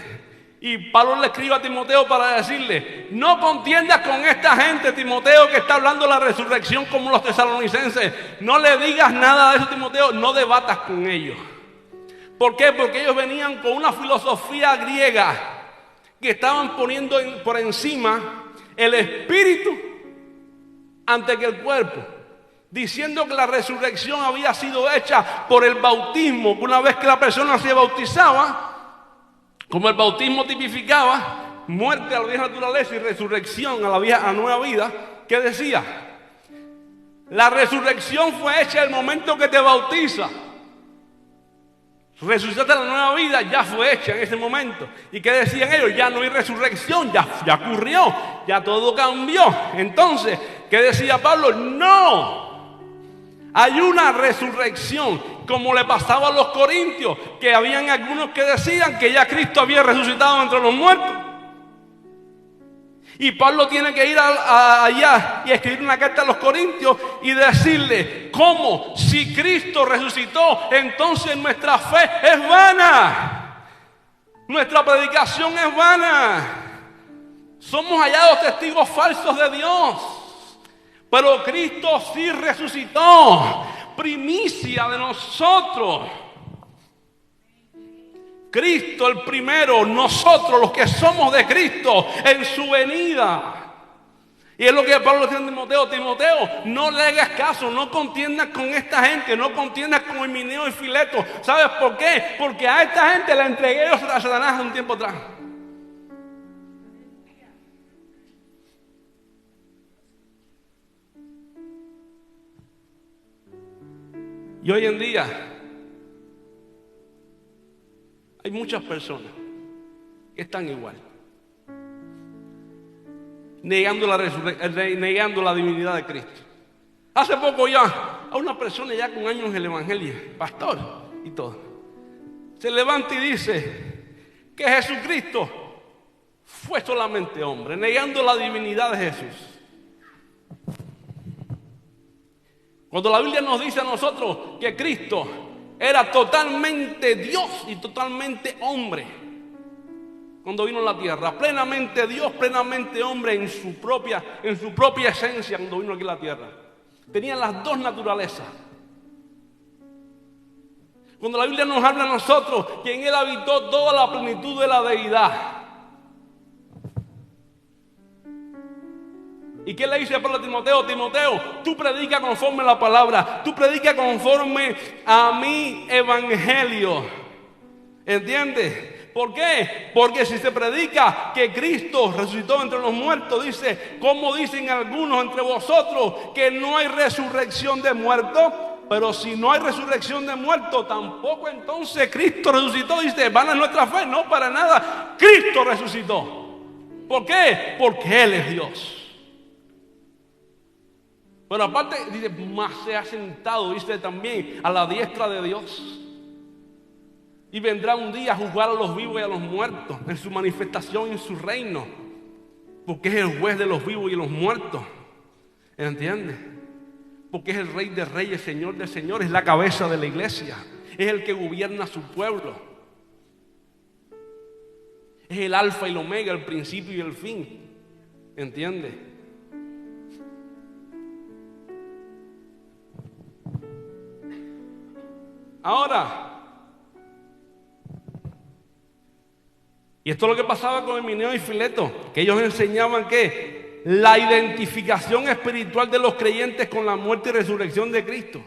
Y Pablo le escribe a Timoteo para decirle, no contiendas con esta gente, Timoteo, que está hablando de la resurrección como los tesalonicenses. No le digas nada de eso, Timoteo, no debatas con ellos. ¿Por qué? Porque ellos venían con una filosofía griega que estaban poniendo por encima el espíritu antes que el cuerpo, diciendo que la resurrección había sido hecha por el bautismo, que una vez que la persona se bautizaba, como el bautismo tipificaba muerte a la vieja naturaleza y resurrección a la nueva vida, ¿qué decía? La resurrección fue hecha en el momento que te bautiza. Resucitaste a la nueva vida, ya fue hecha en ese momento. ¿Y qué decían ellos? Ya no hay resurrección, ya ocurrió, ya todo cambió. Entonces, ¿qué decía Pablo? No, hay una resurrección, como le pasaba a los corintios, que habían algunos que decían que ya Cristo había resucitado entre los muertos. Y Pablo tiene que ir allá y escribir una carta a los corintios y decirle: ¿cómo? Si Cristo resucitó, entonces nuestra fe es vana, nuestra predicación es vana, somos hallados testigos falsos de Dios. Pero Cristo sí resucitó, primicia de nosotros. Cristo el primero, nosotros los que somos de Cristo en su venida. Y es lo que Pablo dice a Timoteo: Timoteo, no le hagas caso, no contiendas con esta gente, no contiendas con Himeneo y Fileto. ¿Sabes por qué? Porque a esta gente la entregué yo a Satanás un tiempo atrás. Y hoy en día hay muchas personas que están igual, negando la divinidad de Cristo. Hace poco ya, a una persona ya con años en el evangelio, pastor y todo, se levanta y dice que Jesucristo fue solamente hombre, negando la divinidad de Jesús. Cuando la Biblia nos dice a nosotros que Cristo era totalmente Dios y totalmente hombre cuando vino a la tierra, plenamente Dios, plenamente hombre en su propia esencia cuando vino aquí a la tierra. Tenía las dos naturalezas. Cuando la Biblia nos habla a nosotros que en Él habitó toda la plenitud de la deidad. ¿Y qué le dice Pablo a Timoteo? Timoteo, tú predica conforme a la palabra, tú predica conforme a mi evangelio. ¿Entiendes? ¿Por qué? Porque si se predica que Cristo resucitó entre los muertos, dice, como dicen algunos entre vosotros, que no hay resurrección de muertos. Pero si no hay resurrección de muertos, tampoco entonces Cristo resucitó. Dice, ¿van a nuestra fe? No, para nada. Cristo resucitó. ¿Por qué? Porque Él es Dios. Pero aparte, dice, más se ha sentado, dice también, a la diestra de Dios. Y vendrá un día a juzgar a los vivos y a los muertos en su manifestación y en su reino. Porque es el juez de los vivos y los muertos. ¿Entiendes? Porque es el Rey de reyes, Señor de señores, la cabeza de la iglesia. Es el que gobierna a su pueblo. Es el alfa y el omega, el principio y el fin. ¿Entiendes? Ahora, y esto es lo que pasaba con Himeneo y Fileto, que ellos enseñaban que la identificación espiritual de los creyentes con la muerte y resurrección de Cristo.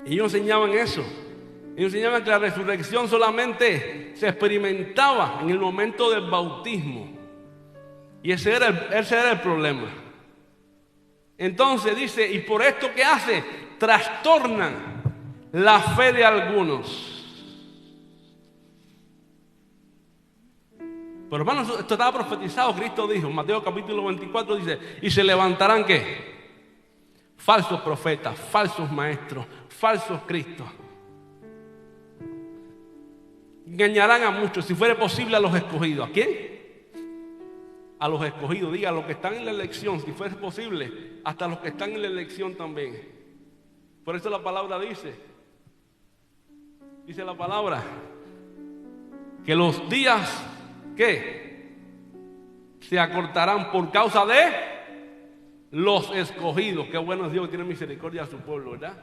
Ellos enseñaban eso. Ellos enseñaban que la resurrección solamente se experimentaba en el momento del bautismo. Y ese era el problema. Entonces dice, y por esto que hace, trastornan la fe de algunos. Pero hermanos, esto estaba profetizado. Cristo dijo, Mateo capítulo 24 dice, y se levantarán ¿qué? Falsos profetas, falsos maestros, falsos cristos. Engañarán a muchos, si fuera posible a los escogidos. ¿A quién? A los escogidos, diga, a los que están en la elección, si fuera posible, hasta los que están en la elección también. Por eso la palabra dice la palabra, que los días, ¿qué? Se acortarán por causa de los escogidos. Qué bueno es Dios que tiene misericordia a su pueblo, ¿verdad?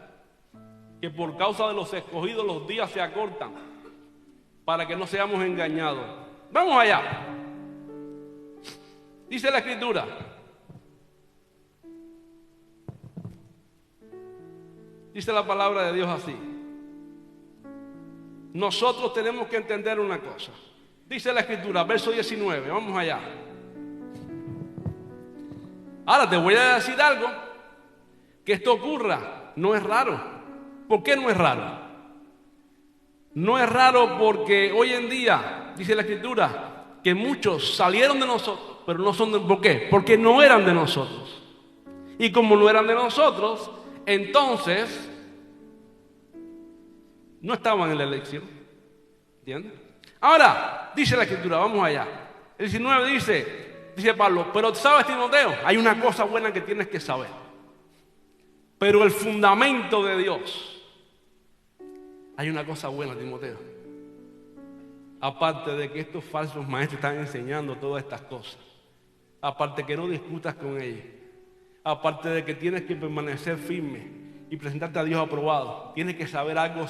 que por causa de los escogidos los días se acortan, para que no seamos engañados. Vamos allá. Dice la Escritura: dice la palabra de Dios así. Nosotros tenemos que entender una cosa. Dice la Escritura, verso 19, vamos allá. Ahora te voy a decir algo. Que esto ocurra no es raro. ¿Por qué no es raro? No es raro porque hoy en día, dice la Escritura, que muchos salieron de nosotros, pero no son de... ¿Por qué? Porque no eran de nosotros. Y como no eran de nosotros, entonces no estaban en la elección. ¿Entiendes? Ahora, dice la Escritura, vamos allá. El 19 dice Pablo, pero ¿sabes, Timoteo? Hay una cosa buena que tienes que saber. Pero el fundamento de Dios... Hay una cosa buena, Timoteo. Aparte de que estos falsos maestros están enseñando todas estas cosas. Aparte que no discutas con ellos. Aparte de que tienes que permanecer firme y presentarte a Dios aprobado. Tienes que saber algo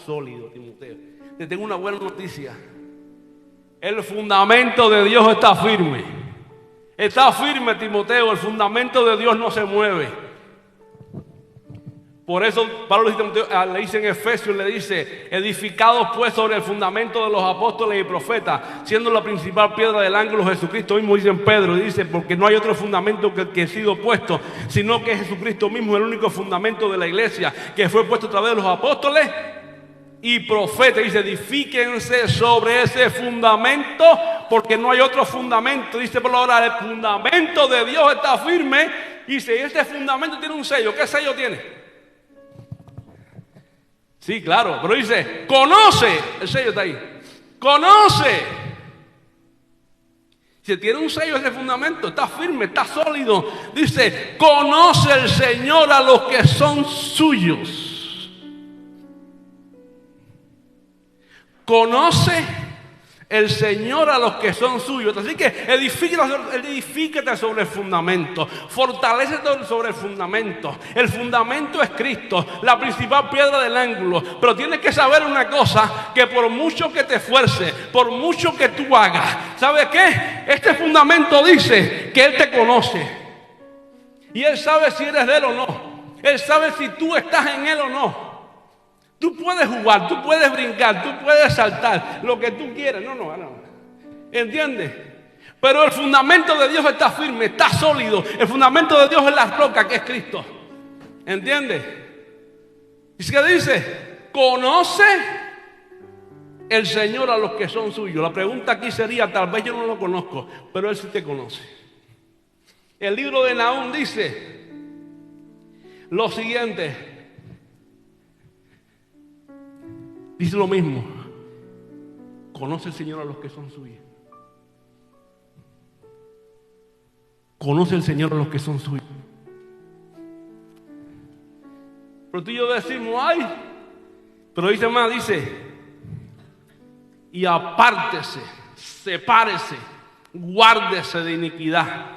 sólido, Timoteo. Te tengo una buena noticia. El fundamento de Dios está firme. Está firme, Timoteo. El fundamento de Dios no se mueve. Por eso Pablo le dice en Efesios, le dice, edificados pues sobre el fundamento de los apóstoles y profetas, siendo la principal piedra del ángulo Jesucristo mismo, dice en Pedro, dice, porque no hay otro fundamento que ha sido puesto, sino que Jesucristo mismo, el único fundamento de la iglesia, que fue puesto a través de los apóstoles y profetas. Dice, edifíquense sobre ese fundamento, porque no hay otro fundamento. Dice por ahora, el fundamento de Dios está firme. Dice, este fundamento tiene un sello. ¿Qué sello tiene? Sí, claro, pero dice, conoce, el sello está ahí, conoce. Si tiene un sello ese fundamento, está firme, está sólido. Dice, conoce el Señor a los que son suyos. Conoce el Señor a los que son suyos. Así que edifícate sobre el fundamento. Fortalécete sobre el fundamento. El fundamento es Cristo, la principal piedra del ángulo. Pero tienes que saber una cosa, que por mucho que te esfuerces, por mucho que tú hagas, ¿sabes qué? Este fundamento dice que Él te conoce. Y Él sabe si eres de Él o no. Él sabe si tú estás en Él o no. Tú puedes jugar, tú puedes brincar, tú puedes saltar, lo que tú quieras. No. ¿Entiendes? Pero el fundamento de Dios está firme, está sólido. El fundamento de Dios es la roca, que es Cristo. ¿Entiendes? ¿Y qué dice? Conoce el Señor a los que son suyos. La pregunta aquí sería, tal vez yo no lo conozco, pero Él sí te conoce. El libro de Nahum dice lo siguiente. Dice lo mismo. Conoce el Señor a los que son suyos. Conoce el Señor a los que son suyos. Pero tú y yo decimos, ay. Pero dice más, dice, y apártese, sepárese, guárdese de iniquidad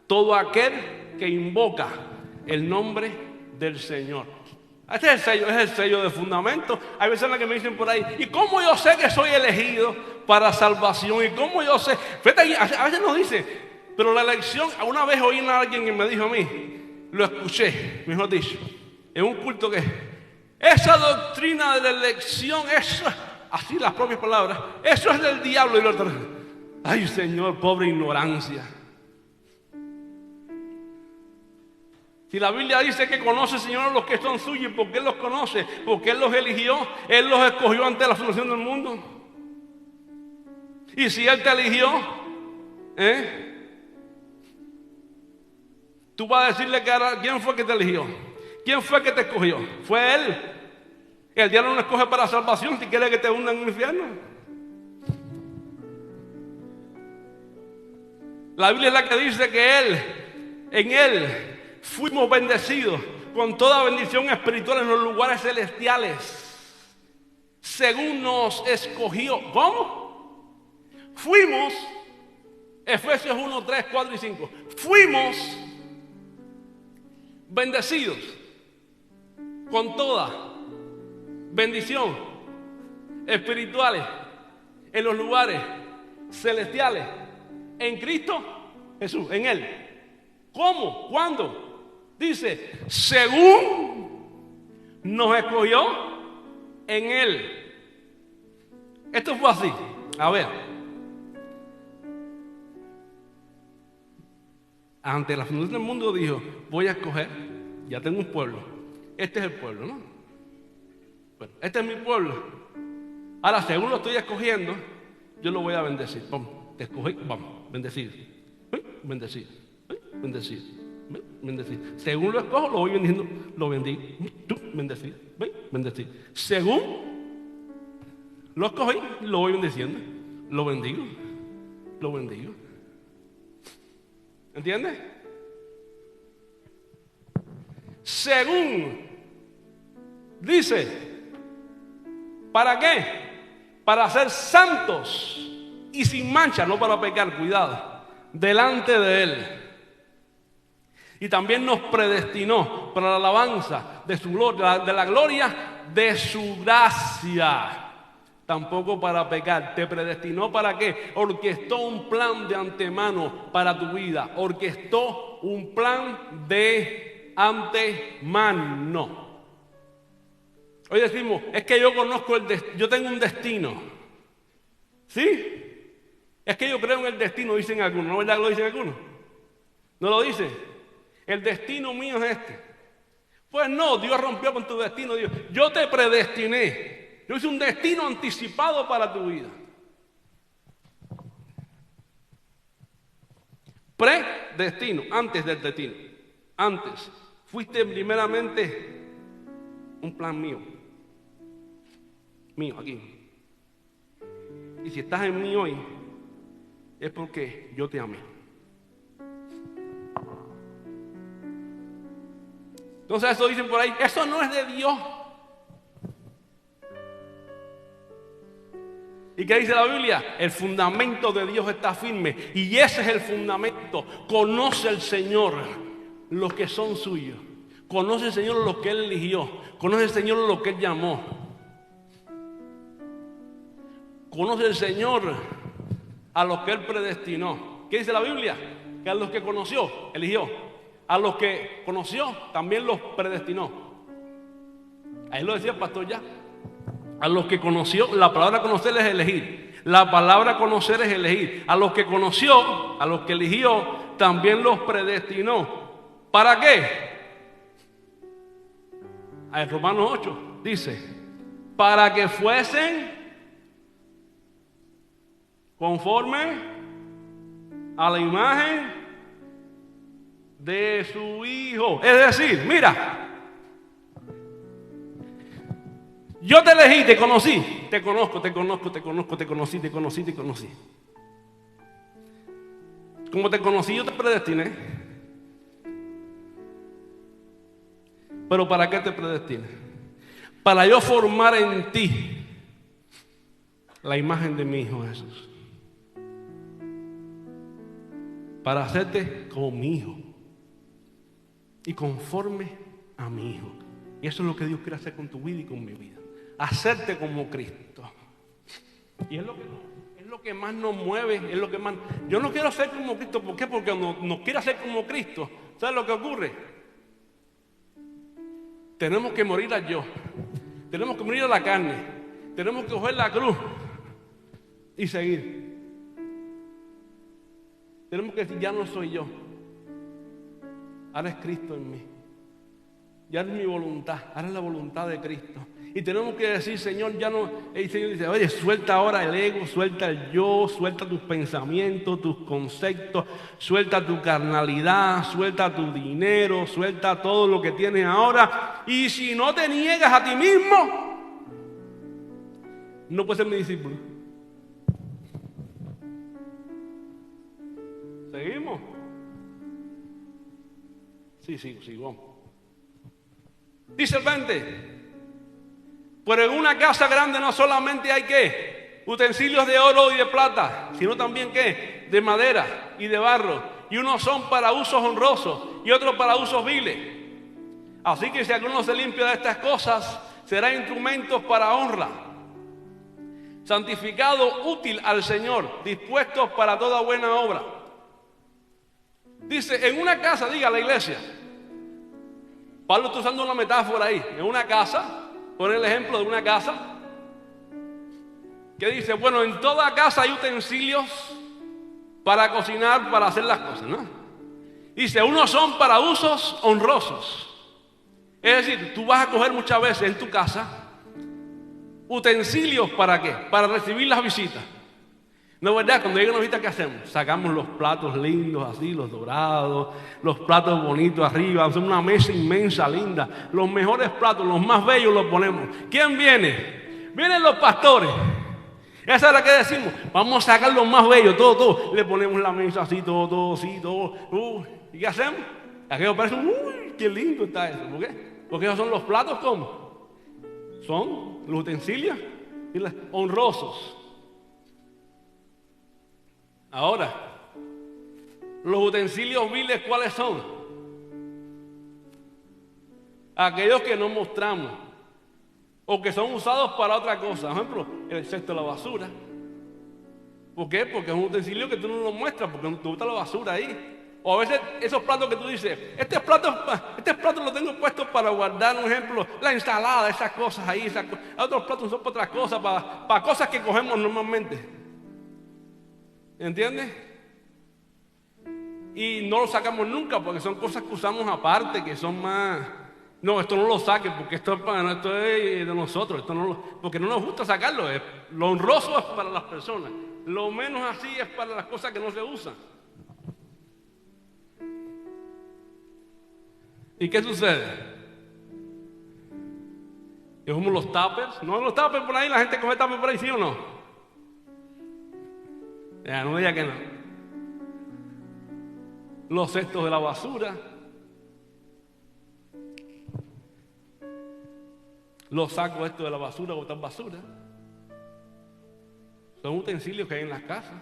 todo aquel que invoca el nombre del Señor. Este es el sello de fundamento. Hay personas que me dicen por ahí, ¿y cómo yo sé que soy elegido para salvación? ¿Y cómo yo sé? Fíjate, a veces nos dice, pero la elección, una vez oí a alguien que me dijo a mí, lo escuché, mejor dicho, en un culto que esa doctrina de la elección, eso, así las propias palabras, eso es del diablo. Y lo otro, ay Señor, pobre ignorancia. Si la Biblia dice que conoce el Señor a los que son suyos, ¿por qué los conoce? Porque Él los eligió, Él los escogió antes de la fundación del mundo. Y si Él te eligió, tú vas a decirle que ahora, ¿quién fue que te eligió? ¿Quién fue que te escogió? Fue Él. El diablo no escoge para salvación si quiere que te hundan en el infierno. La Biblia es la que dice que en Él fuimos bendecidos con toda bendición espiritual en los lugares celestiales, según nos escogió. ¿Cómo? Fuimos, Efesios 1, 3, 4 y 5. Fuimos bendecidos con toda bendición espirituales en los lugares celestiales en Cristo Jesús, en Él. ¿Cómo? ¿Cuándo? Dice, según nos escogió en Él. Esto fue así. A ver. Ante la fundación del mundo dijo, voy a escoger, ya tengo un pueblo. Este es el pueblo, ¿no? Bueno, este es mi pueblo. Ahora, según lo estoy escogiendo, yo lo voy a bendecir. Vamos, te escogí, vamos, bendecir. Bendecir, bendecir, bendecir. Según lo escojo, lo voy bendiciendo, lo bendigo. Tú, bendecir, bendecir. Según lo escogí, lo voy bendiciendo, lo bendigo, lo bendigo. ¿Entiendes? Según dice, ¿para qué? Para ser santos y sin mancha, no para pecar, cuidado, delante de Él. Y también nos predestinó para la alabanza de su gloria, de la gloria de su gracia. Tampoco para pecar. ¿Te predestinó para qué? Orquestó un plan de antemano para tu vida. Orquestó un plan de antemano. Hoy decimos, es que yo conozco yo tengo un destino. ¿Sí? Es que yo creo en el destino, dicen algunos. ¿No es verdad que lo dicen algunos? ¿No lo dicen? El destino mío es este. Pues no, Dios rompió con tu destino. Dios, yo te predestiné. Yo hice un destino anticipado para tu vida. Predestino, antes del destino. Antes. Fuiste primeramente un plan mío. Mío, aquí. Y si estás en mí hoy, es porque yo te amé. Entonces eso dicen por ahí, eso no es de Dios. ¿Y qué dice la Biblia? El fundamento de Dios está firme. Y ese es el fundamento. Conoce el Señor los que son suyos. Conoce el Señor los que Él eligió. Conoce el Señor los que Él llamó. Conoce el Señor a los que Él predestinó. ¿Qué dice la Biblia? Que a los que conoció, eligió. A los que conoció, también los predestinó. Ahí lo decía el pastor ya. A los que conoció, la palabra conocer es elegir. La palabra conocer es elegir. A los que conoció, a los que eligió, también los predestinó. ¿Para qué? En Romanos 8 dice, para que fuesen conforme a la imagen de su Hijo. Es decir, mira, yo te elegí, te conocí, te conozco, te conocí. Como te conocí, yo te predestiné. ¿Pero para qué te predestiné? Para yo formar en ti la imagen de mi Hijo Jesús. Para hacerte como mi Hijo y conforme a mi Hijo. Y eso es lo que Dios quiere hacer con tu vida y con mi vida. Hacerte como Cristo. Y es lo que más nos mueve, es lo que más. Yo no quiero ser como Cristo, ¿por qué? Porque nos quiere hacer como Cristo. ¿Sabes lo que ocurre? Tenemos que morir a yo. Tenemos que morir a la carne. Tenemos que coger la cruz y seguir. Tenemos que decir, ya no soy yo. Ahora es Cristo en mí. Ya no es mi voluntad, ahora es la voluntad de Cristo. Y tenemos que decir, Señor, ya no. El Señor dice, oye, suelta ahora el ego, suelta el yo, suelta tus pensamientos, tus conceptos, suelta tu carnalidad, suelta tu dinero, suelta todo lo que tienes ahora. Y si no te niegas a ti mismo, no puedes ser mi discípulo. ¿Seguimos? Sí, sigo. Dice el 20. Pero en una casa grande no solamente hay ¿qué? Utensilios de oro y de plata, sino también ¿qué? De madera y de barro. Y unos son para usos honrosos y otros para usos viles. Así que si alguno se limpia de estas cosas, será instrumentos para honra, santificado, útil al Señor, dispuestos para toda buena obra. Dice, en una casa, diga la iglesia. Pablo está usando una metáfora ahí. En una casa, pone el ejemplo de una casa, que dice, bueno, en toda casa hay utensilios para cocinar, para hacer las cosas, ¿no? Dice, unos son para usos honrosos. Es decir, tú vas a coger muchas veces en tu casa utensilios, ¿para qué? Para recibir las visitas. No, ¿verdad? Cuando llega una visita, ¿qué hacemos? Sacamos los platos lindos así, los dorados, los platos bonitos arriba, hacemos una mesa inmensa, linda. Los mejores platos, los más bellos los ponemos. ¿Quién viene? Vienen los pastores. Esa es la que decimos, vamos a sacar los más bellos, todo. Le ponemos la mesa así, todo, así, todo. ¿Y qué hacemos? Aquello parece, uy, qué lindo está eso. ¿Por qué? Porque esos son los platos, ¿cómo? Son los utensilios honrosos. Ahora, los utensilios viles, ¿cuáles son? Aquellos que no mostramos o que son usados para otra cosa. Por ejemplo, el cesto de la basura. ¿Por qué? Porque es un utensilio que tú no lo muestras, porque tú botas la basura ahí. O a veces esos platos que tú dices, este plato lo tengo puesto para guardar, un ejemplo, la ensalada, esas cosas ahí, otros platos son para otras cosas, para cosas que cogemos normalmente. ¿Entiendes? Y no lo sacamos nunca porque son cosas que usamos aparte, que son más... No, esto no lo saques porque esto es de nosotros, porque no nos gusta sacarlo. Lo honroso es para las personas, lo menos así es para las cosas que no se usan. ¿Y qué sucede? Es como los tuppers. ¿No los tuppers por ahí? ¿La gente coge tuppers por ahí, sí o no? Ya, no diga que no. Los cestos de la basura. Los sacos estos de la basura, botar basura. Son utensilios que hay en las casas.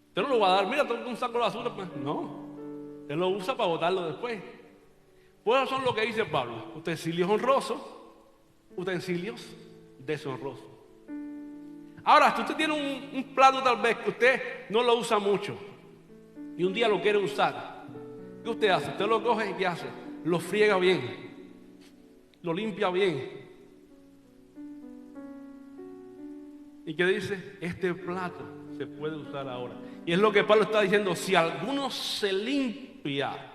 Usted no lo va a dar, mira, tengo un saco de basura. Pues no, usted lo usa para botarlo después. Pues eso son lo que dice Pablo. Utensilios honrosos, utensilios deshonrosos. Ahora, si usted tiene un plato tal vez que usted no lo usa mucho y un día lo quiere usar, ¿qué usted hace? Usted lo coge y ¿qué hace? Lo friega bien, lo limpia bien. ¿Y qué dice? Este plato se puede usar ahora. Y es lo que Pablo está diciendo, si alguno se limpia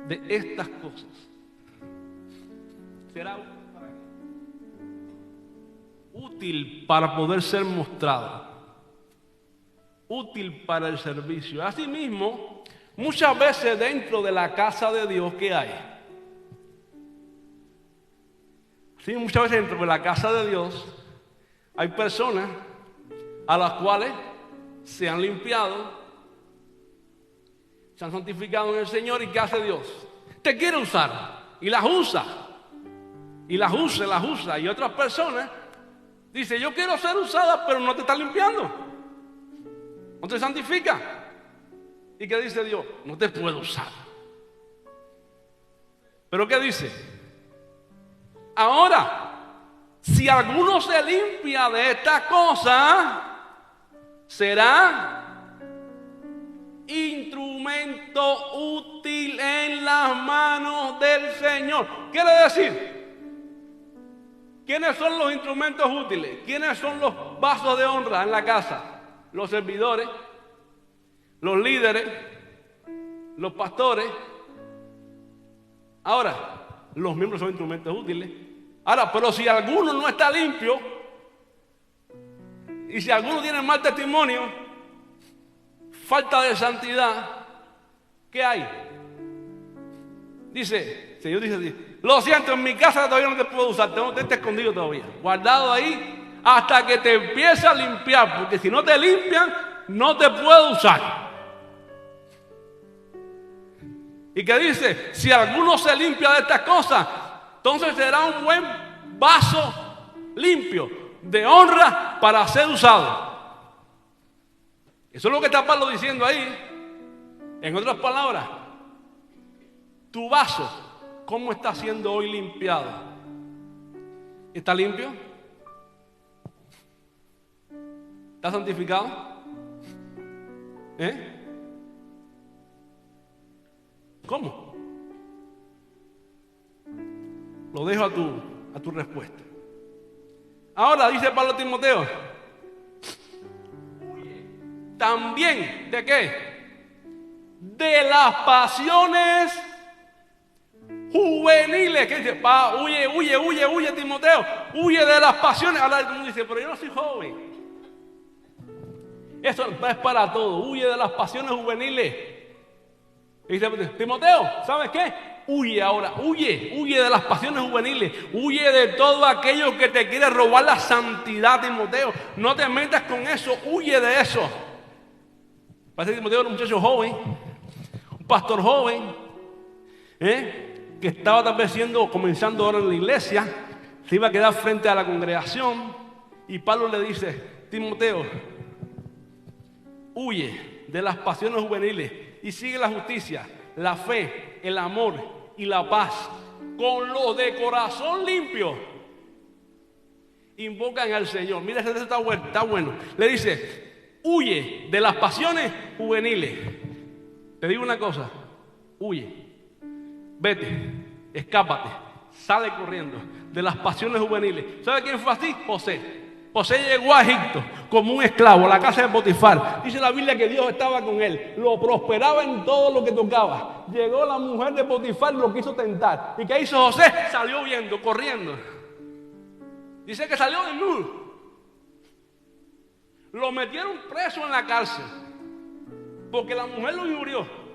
de estas cosas, será útil para poder ser mostrado, útil para el servicio. Asimismo, muchas veces dentro de la casa de Dios, ¿qué hay? Sí, muchas veces dentro de la casa de Dios hay personas a las cuales se han limpiado, se han santificado en el Señor. ¿Y qué hace Dios? Te quiere usar y las usa, y las usa. Y otras personas dice, yo quiero ser usada, pero no te está limpiando, no te santifica. ¿Y qué dice Dios? No te puedo usar. ¿Pero qué dice? Ahora, si alguno se limpia de esta cosa, será instrumento útil en las manos del Señor. Quiere decir, ¿quiénes son los instrumentos útiles? ¿Quiénes son los vasos de honra en la casa? Los servidores, los líderes, los pastores. Ahora, los miembros son instrumentos útiles. Ahora, pero si alguno no está limpio, y si alguno tiene mal testimonio, falta de santidad, ¿qué hay? Dice, el Señor dice así, lo siento, en mi casa todavía no te puedo usar, tengo este escondido todavía, guardado ahí, hasta que te empiece a limpiar, porque si no te limpian, no te puedo usar. Y que dice, si alguno se limpia de estas cosas, entonces será un buen vaso limpio, de honra, para ser usado. Eso es lo que está Pablo diciendo ahí. En otras palabras, tu vaso, ¿cómo está siendo hoy limpiado? ¿Está limpio? ¿Está santificado? ¿Cómo? Lo dejo a tu respuesta. Ahora dice Pablo a Timoteo, también, ¿de qué? De las pasiones juveniles. ¿Qué dice? Huye, Timoteo. Huye de las pasiones. Ahora el mundo dice, pero yo no soy joven. Eso no es para todo. Huye de las pasiones juveniles. Y dice Timoteo, ¿sabes qué? Huye ahora, huye de las pasiones juveniles, huye de todo aquello que te quiere robar la santidad, Timoteo. No te metas con eso, huye de eso. Parece que Timoteo era un muchacho joven, un pastor joven, que estaba tal vez comenzando ahora en la iglesia, se iba a quedar frente a la congregación, y Pablo le dice, Timoteo, huye de las pasiones juveniles y sigue la justicia, la fe, el amor y la paz con los de corazón limpio. Invocan al Señor. Mira, ese está bueno. Le dice, huye de las pasiones juveniles. Te digo una cosa, huye, vete, escápate, sale corriendo de las pasiones juveniles. ¿Sabe quién fue así? José llegó a Egipto como un esclavo a la casa de Potifar. Dice la Biblia que Dios estaba con él, lo prosperaba en todo lo que tocaba. Llegó la mujer de Potifar y lo quiso tentar. ¿Y qué hizo José? Salió huyendo, corriendo. Dice que salió desnudo. Lo metieron preso en la cárcel porque la mujer lo injurió.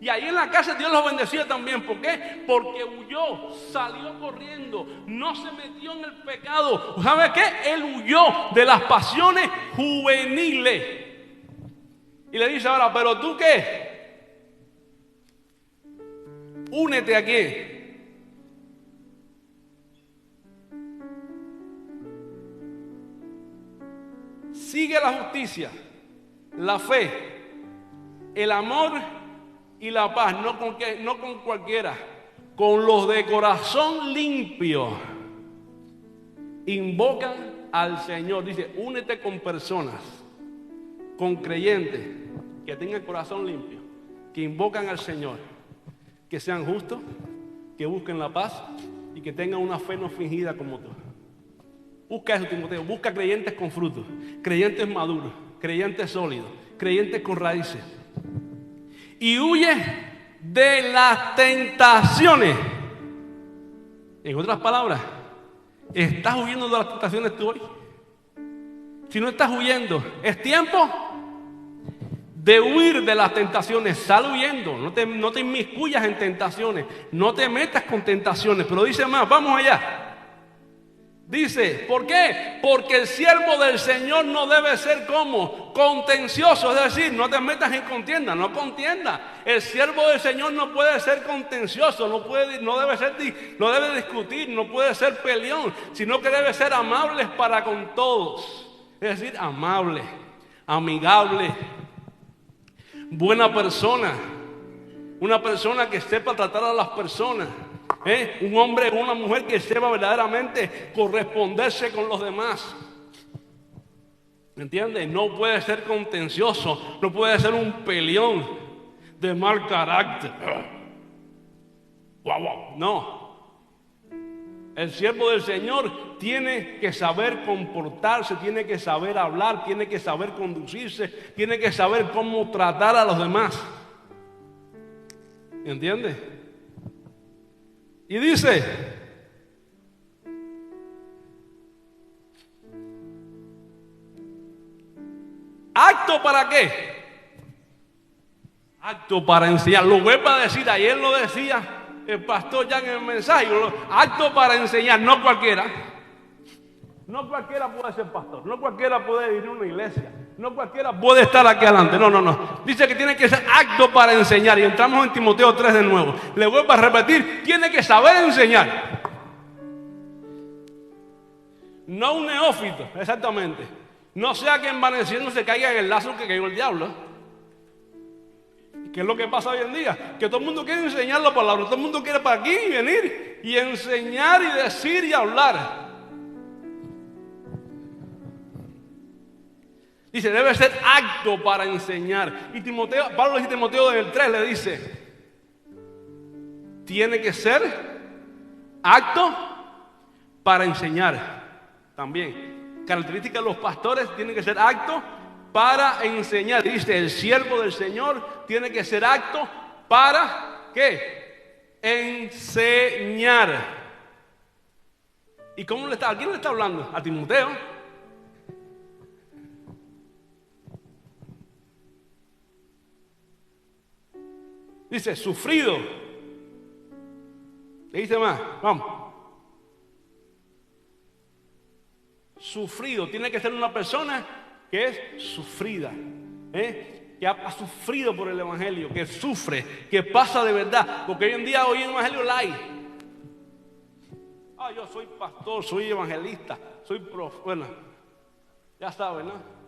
Y ahí en la cárcel Dios los bendecía también. ¿Por qué? Porque huyó, salió corriendo, no se metió en el pecado. ¿Sabe qué? Él huyó de las pasiones juveniles. Y le dice ahora, ¿pero tú qué? Únete aquí. Sigue la justicia, la fe, el amor y la paz, no con cualquiera, con los de corazón limpio. Invocan al Señor. Dice, únete con personas, con creyentes que tengan corazón limpio, que invocan al Señor, que sean justos, que busquen la paz y que tengan una fe no fingida como tú. Busca eso, Timoteo. Busca creyentes con frutos, creyentes maduros, creyentes sólidos, creyentes con raíces. Y huye de las tentaciones. En otras palabras, ¿estás huyendo de las tentaciones tú hoy? Si no estás huyendo, es tiempo de huir de las tentaciones. Sal huyendo, no te inmiscuyas en tentaciones, no te metas con tentaciones. Pero dice más, vamos allá. Dice, ¿por qué? Porque el siervo del Señor no debe ser como contencioso, es decir, no te metas en contienda, no contienda. El siervo del Señor no puede ser contencioso, no debe discutir, no puede ser peleón, sino que debe ser amable para con todos. Es decir, amable, amigable, buena persona, una persona que sepa tratar a las personas. Un hombre o una mujer que sepa verdaderamente corresponderse con los demás. ¿Me entiendes? No puede ser contencioso, no puede ser un peleón de mal carácter. No. El siervo del Señor tiene que saber comportarse, tiene que saber hablar, tiene que saber conducirse, tiene que saber cómo tratar a los demás. ¿Me entiendes? Y dice, ¿acto para qué? Acto para enseñar. Lo vuelvo a decir, ayer lo decía el pastor ya en el mensaje. Acto para enseñar, no cualquiera. No cualquiera puede ser pastor, no cualquiera puede ir a una iglesia, no cualquiera puede estar aquí adelante. No. Dice que tiene que ser acto para enseñar. Y entramos en Timoteo 3 de nuevo. Le vuelvo a repetir, tiene que saber enseñar. No un neófito, exactamente. No sea que envaneciéndose caiga en el lazo que cayó el diablo. ¿Qué es lo que pasa hoy en día? Que todo el mundo quiere enseñar la palabra, todo el mundo quiere para aquí venir Y enseñar y decir y hablar. Dice, debe ser acto para enseñar. Y Pablo dice a Timoteo en el 3, le dice, tiene que ser acto para enseñar. También, característica de los pastores, tiene que ser acto para enseñar. Dice, el siervo del Señor tiene que ser acto para, ¿qué? Enseñar. ¿Y cómo le está? ¿A quién le está hablando? A Timoteo. Dice, sufrido. Le dice más, vamos. Sufrido. Tiene que ser una persona que es sufrida. Que ha sufrido por el evangelio. Que sufre, que pasa de verdad. Porque hoy en día hoy el evangelio light. Yo soy pastor, soy evangelista, soy profe. Bueno, ya saben, ¿no?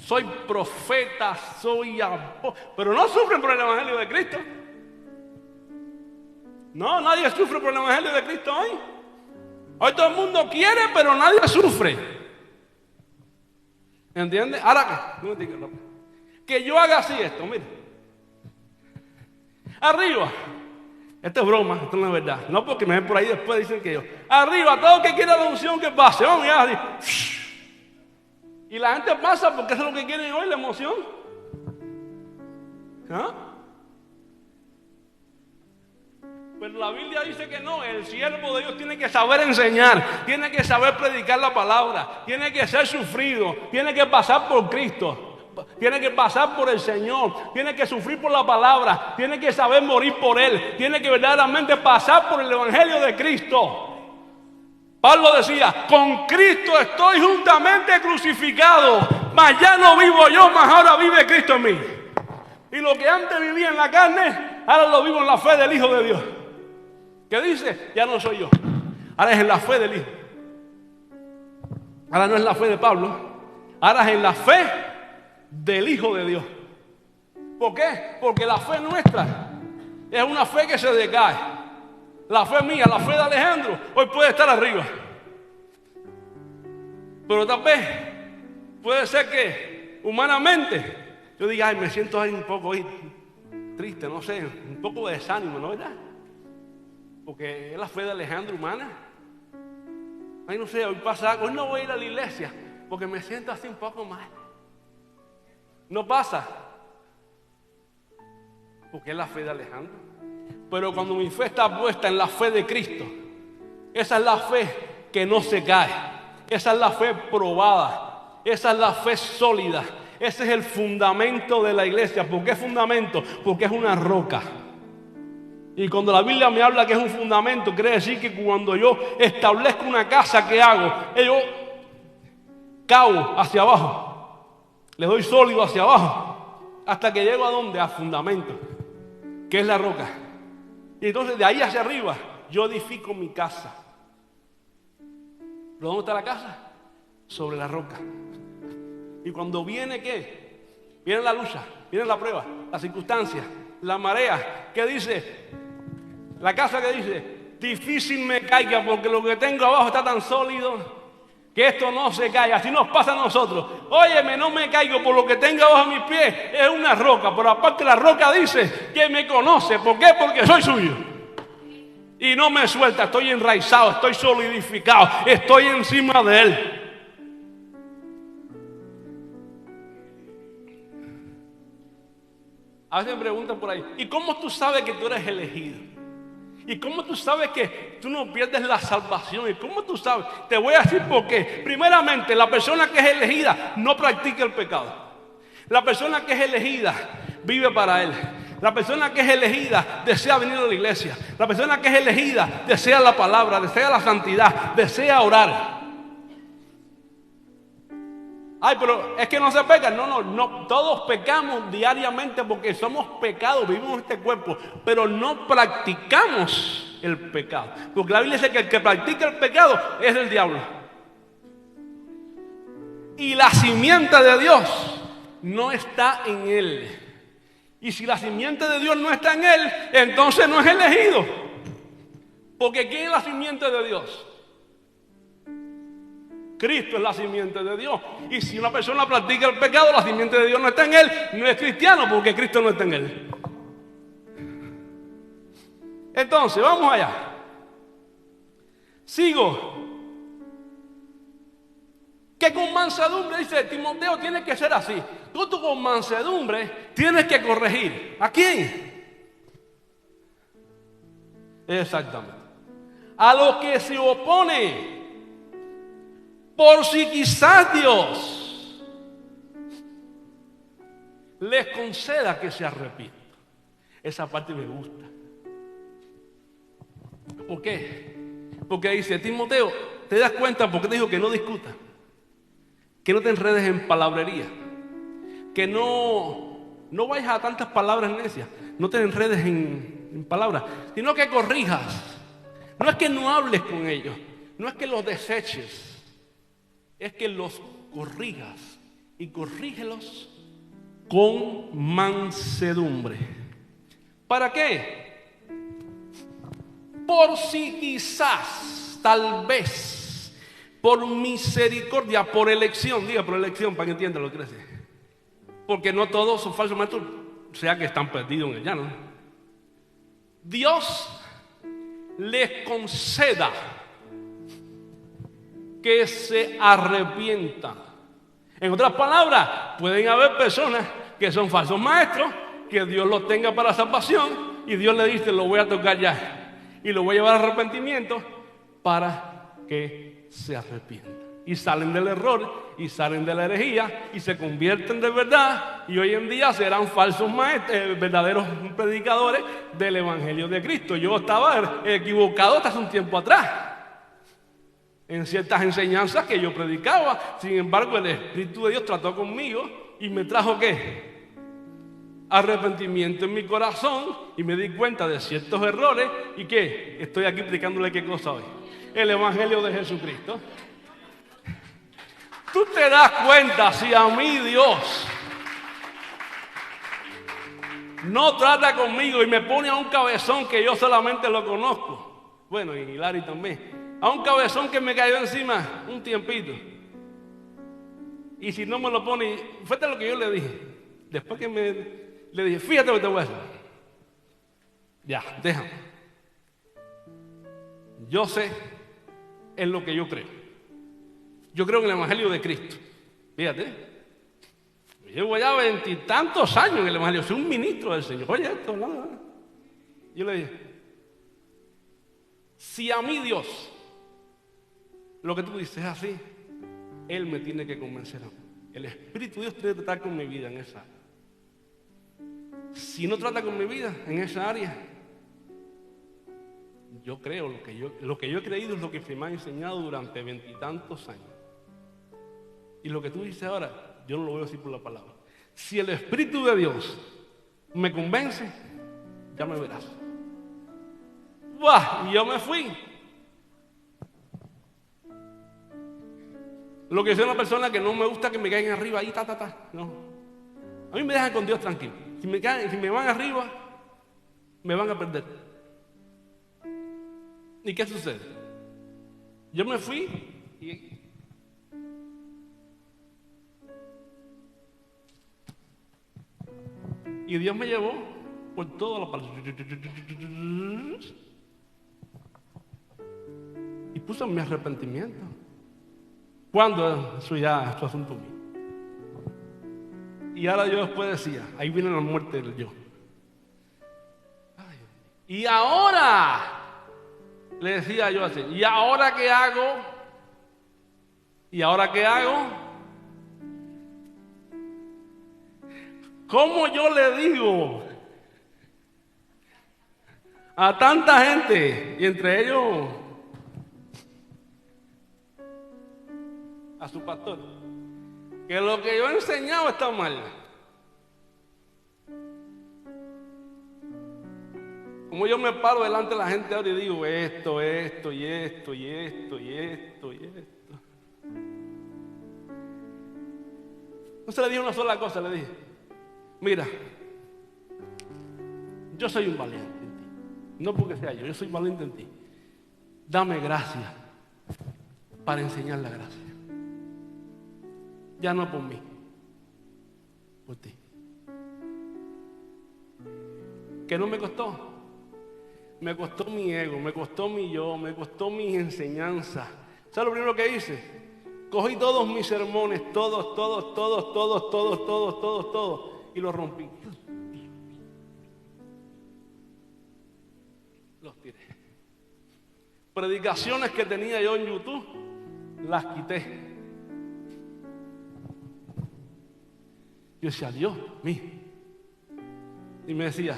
Soy profeta, soy apóstol, pero no sufren por el evangelio de Cristo. No, nadie sufre por el evangelio de Cristo hoy. Hoy todo el mundo quiere, pero nadie sufre. ¿Entiendes? Ahora, que yo haga así esto, mire. Arriba. Esto es broma, esto no es verdad. No, porque me ven por ahí después dicen que yo. Arriba, todo el que quiera la unción que pase. Vamos, ya así. Y la gente pasa porque eso es lo que quieren hoy, la emoción. Pero la Biblia dice que no, el siervo de Dios tiene que saber enseñar, tiene que saber predicar la palabra, tiene que ser sufrido, tiene que pasar por Cristo, tiene que pasar por el Señor, tiene que sufrir por la palabra, tiene que saber morir por Él, tiene que verdaderamente pasar por el evangelio de Cristo. Pablo decía, con Cristo estoy juntamente crucificado, mas ya no vivo yo, mas ahora vive Cristo en mí. Y lo que antes vivía en la carne, ahora lo vivo en la fe del Hijo de Dios. ¿Qué dice? Ya no soy yo, ahora es en la fe del Hijo. Ahora no es la fe de Pablo, ahora es en la fe del Hijo de Dios. ¿Por qué? Porque la fe nuestra es una fe que se decae. La fe mía, la fe de Alejandro, hoy puede estar arriba. Pero tal vez puede ser que humanamente yo diga, me siento ahí un poco triste, no sé, un poco de desánimo, ¿no es verdad? Porque es la fe de Alejandro humana. No sé, hoy pasa algo, hoy no voy a ir a la iglesia porque me siento así un poco mal. No pasa. Porque es la fe de Alejandro. Pero cuando mi fe está puesta en la fe de Cristo, esa es la fe que no se cae. Esa es la fe probada. Esa es la fe sólida. Ese es el fundamento de la iglesia. ¿Por qué fundamento? Porque es una roca. Y cuando la Biblia me habla que es un fundamento, quiere decir que cuando yo establezco una casa, ¿qué hago? Yo cavo hacia abajo. Le doy sólido hacia abajo. Hasta que llego a ¿dónde? Al fundamento, que es la roca. Y entonces de ahí hacia arriba yo edifico mi casa. ¿Pero dónde está la casa? Sobre la roca. Y cuando viene ¿qué? Viene la lucha, viene la prueba, la circunstancia, la marea. ¿Qué dice? La casa que dice, difícil me caiga porque lo que tengo abajo está tan sólido que esto no se cae. Así nos pasa a nosotros. Óyeme, no me caigo por lo que tengo abajo mis pies. Es una roca, pero aparte la roca dice que me conoce. ¿Por qué? Porque soy suyo. Y no me suelta, estoy enraizado, estoy solidificado, estoy encima de Él. A veces me preguntan por ahí, ¿y cómo tú sabes que tú eres elegido? ¿Y cómo tú sabes que tú no pierdes la salvación? ¿Y cómo tú sabes? Te voy a decir por qué. Primeramente, la persona que es elegida no practica el pecado. La persona que es elegida vive para Él. La persona que es elegida desea venir a la iglesia. La persona que es elegida desea la palabra, desea la santidad, desea orar. Ay, pero es que no se peca. No. Todos pecamos diariamente porque somos pecados, vivimos en este cuerpo, pero no practicamos el pecado. Porque la Biblia dice que el que practica el pecado es el diablo. y la simiente de Dios no está en él. Y si la simiente de Dios no está en él, entonces no es elegido. Porque ¿quién es la simiente de Dios? Cristo es la simiente de Dios. Y si una persona practica el pecado, la simiente de Dios no está en él, no es cristiano porque Cristo no está en él. Entonces, vamos allá. Sigo. Que con mansedumbre, dice Timoteo, tiene que ser así. Tú con mansedumbre tienes que corregir. ¿A quién? Exactamente. A los que se oponen. Por si quizás Dios les conceda que se arrepientan. Esa parte me gusta. ¿Por qué? Porque dice Timoteo, ¿te das cuenta por qué te dijo que no discutas? Que no te enredes en palabrería. Que no vayas a tantas palabras necias. No te enredes en palabras, sino que corrijas. No es que no hables con ellos, no es que los deseches. Es que los corrijas y corrígelos con mansedumbre. ¿Para qué? Por si quizás, tal vez, por misericordia, por elección, diga por elección para que entienda lo que crece. Porque no todos son falsos maestros, o sea que están perdidos en el llano. Dios les conceda que se arrepientan. En otras palabras, pueden haber personas que son falsos maestros, que Dios los tenga para salvación y Dios le dice, lo voy a tocar ya y lo voy a llevar a arrepentimiento para que se arrepientan. Y salen del error y salen de la herejía y se convierten de verdad y hoy en día serán falsos maestros, verdaderos predicadores del Evangelio de Cristo. Yo estaba equivocado hasta hace un tiempo atrás en ciertas enseñanzas que yo predicaba. Sin embargo, el Espíritu de Dios trató conmigo y me trajo ¿qué? Arrepentimiento en mi corazón y me di cuenta de ciertos errores y ¿qué? Estoy aquí predicándole ¿qué cosa hoy? El Evangelio de Jesucristo. Tú te das cuenta si a mí Dios no trata conmigo y me pone a un cabezón que yo solamente lo conozco. Bueno, y Hilary también. A un cabezón que me cayó encima un tiempito. Y si no me lo pone, fíjate lo que yo le dije. Después que le dije, fíjate lo que te voy a hacer. Ya, déjame. Yo sé en lo que yo creo. Yo creo en el Evangelio de Cristo. Fíjate. Llevo ya 20 y tantos años en el Evangelio. Soy un ministro del Señor. Oye, esto, nada. Yo le dije, si a mí Dios lo que tú dices es así, Él me tiene que convencer a mí. El Espíritu de Dios tiene que tratar con mi vida en esa área. Si no trata con mi vida en esa área, yo creo, lo que yo he creído es lo que se me ha enseñado durante 20 y tantos años. Y lo que tú dices ahora, yo no lo voy a decir por la palabra. Si el Espíritu de Dios me convence, ya me verás. ¡Buah! Y yo me fui. Lo que soy una persona que no me gusta que me caigan arriba ahí, no. A mí me dejan con Dios tranquilo. Si me van arriba, me van a perder. ¿Y qué sucede? Yo me fui y Dios me llevó por toda la parte y puso mi arrepentimiento. ¿Cuándo? Eso ya es asunto mío. Y ahora yo después decía, ahí viene la muerte del yo. Ay, y ahora, le decía yo así, ¿y ahora qué hago? ¿Y ahora qué hago? ¿Cómo yo le digo a tanta gente, y entre ellos a su pastor, que lo que yo he enseñado está mal? Como yo me paro delante de la gente ahora y digo esto, y esto, y esto, y esto, y esto. Entonces le dije una sola cosa, le dije, mira, yo soy un valiente en ti. No porque sea yo soy valiente en ti. Dame gracia para enseñar la gracia. Ya no por mí, por ti. ¿Qué no me costó? Me costó mi ego, me costó mi yo, me costó mis enseñanzas. ¿Sabes lo primero que hice? Cogí todos mis sermones, todos, y los rompí. Los tiré. Predicaciones que tenía yo en YouTube, las quité. Yo decía, Dios mío. Y me decía,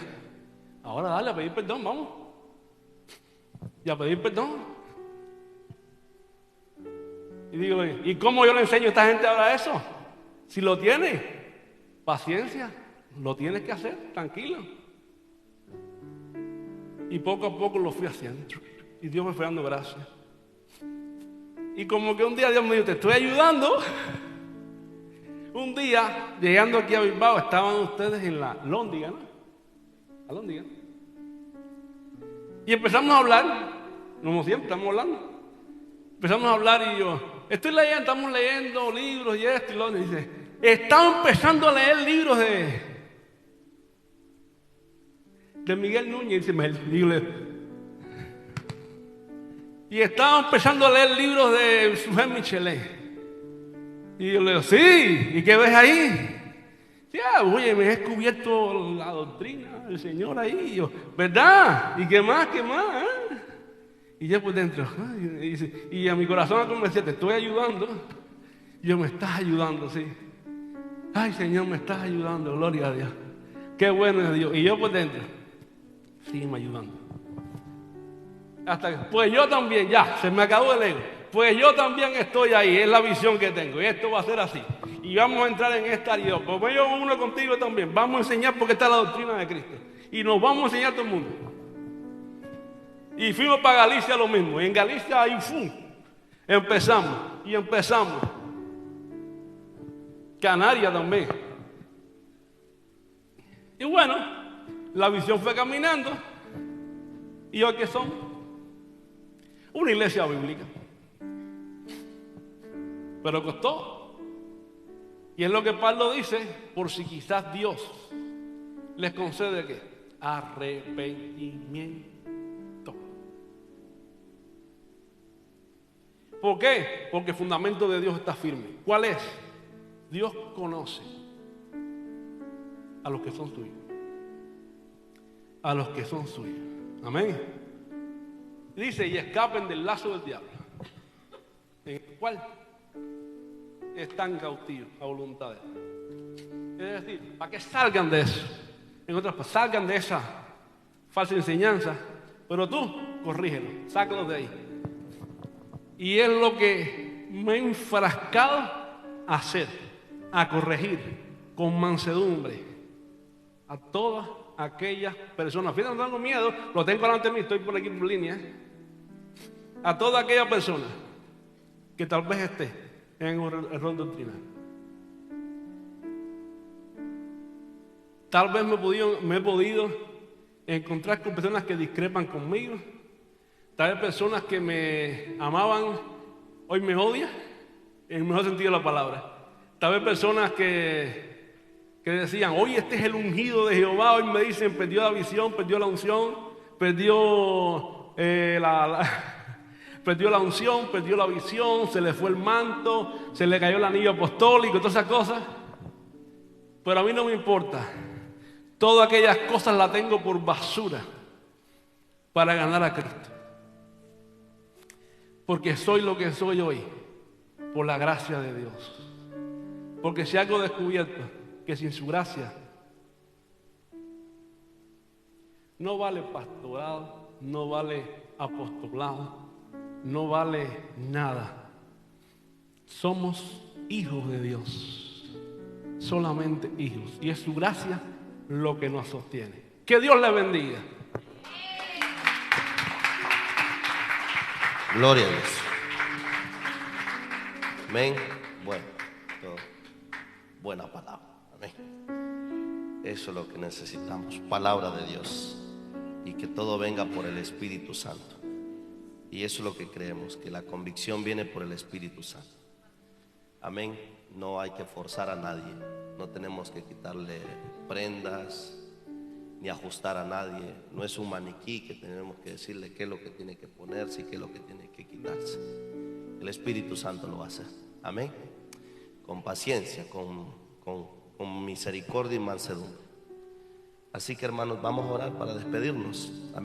ahora dale a pedir perdón, vamos. Y a pedir perdón. Y digo, ¿y cómo yo le enseño a esta gente ahora eso? Si lo tiene, paciencia, lo tienes que hacer, tranquilo. Y poco a poco lo fui haciendo. Y Dios me fue dando gracias. Y como que un día Dios me dijo, te estoy ayudando. Un día, llegando aquí a Bilbao, estaban ustedes en la Lóndiga, ¿no? La Lóndiga. Y empezamos a hablar, como siempre, estamos hablando. Empezamos a hablar y yo, estamos leyendo libros y esto y lo otro. Y dice, estaba empezando a leer libros de Miguel Núñez. Y estaba empezando a leer libros de Sujén Michelet. Y yo le digo, sí, ¿y qué ves ahí? Ya, oye, me he descubierto la doctrina del Señor ahí. Y yo, ¿verdad? ¿Y qué más? ¿Qué más? Y yo por dentro, y a mi corazón como me decía, te estoy ayudando. Y yo, me estás ayudando, sí. Ay, Señor, me estás ayudando, gloria a Dios. Qué bueno es Dios. Y yo por dentro, sígueme ayudando. Hasta que, pues yo también, ya, se me acabó el ego. Pues yo también estoy ahí, es la visión que tengo. Y esto va a ser así. Y vamos a entrar en esta área. Como yo uno contigo también, vamos a enseñar porque está la doctrina de Cristo. Y nos vamos a enseñar a todo el mundo. Y fuimos para Galicia lo mismo. Y en Galicia ahí empezamos. Canarias también. Y bueno, la visión fue caminando. ¿Y hoy qué son? Una iglesia bíblica. Pero costó. Y es lo que Pablo dice, por si quizás Dios les concede ¿qué? Arrepentimiento. ¿Por qué? Porque el fundamento de Dios está firme. ¿Cuál es? Dios conoce a los que son suyos. A los que son suyos. Amén. Dice, y escapen del lazo del diablo, en el cual están cautivos a voluntad de Él. Es decir, para que salgan de eso. En otras palabras, salgan de esa falsa enseñanza. Pero tú, corrígelo, sácalos de ahí. Y es lo que me he enfrascado a hacer, a corregir con mansedumbre a todas aquellas personas. Fíjate, no tengo miedo, lo tengo delante de mí, estoy por aquí en línea. A toda aquella persona que tal vez esté en un error doctrinal. Tal vez me he podido encontrar con personas que discrepan conmigo. Tal vez personas que me amaban, hoy me odian, en el mejor sentido de la palabra. Tal vez personas que decían, hoy este es el ungido de Jehová, hoy me dicen, perdió la visión, perdió la unción, perdió perdió la unción, perdió la visión, se le fue el manto, se le cayó el anillo apostólico, todas esas cosas. Pero a mí no me importa. Todas aquellas cosas las tengo por basura para ganar a Cristo. Porque soy lo que soy hoy por la gracia de Dios. Porque si algo descubierto, que sin su gracia no vale pastorado, no vale apostolado, no vale nada. Somos hijos de Dios, solamente hijos, y es su gracia lo que nos sostiene. Que Dios le bendiga. Gloria a Dios. Amén. Bueno, todo. buena palabra. Amén. Eso es lo que necesitamos, palabra de Dios, y que todo venga por el Espíritu Santo. Y eso es lo que creemos, que la convicción viene por el Espíritu Santo. Amén. No hay que forzar a nadie, no tenemos que quitarle prendas ni ajustar a nadie. No es un maniquí que tenemos que decirle qué es lo que tiene que ponerse y qué es lo que tiene que quitarse. El Espíritu Santo lo va a hacer. Amén. Con paciencia, con misericordia y mansedumbre. Así que, hermanos, vamos a orar para despedirnos. Amén.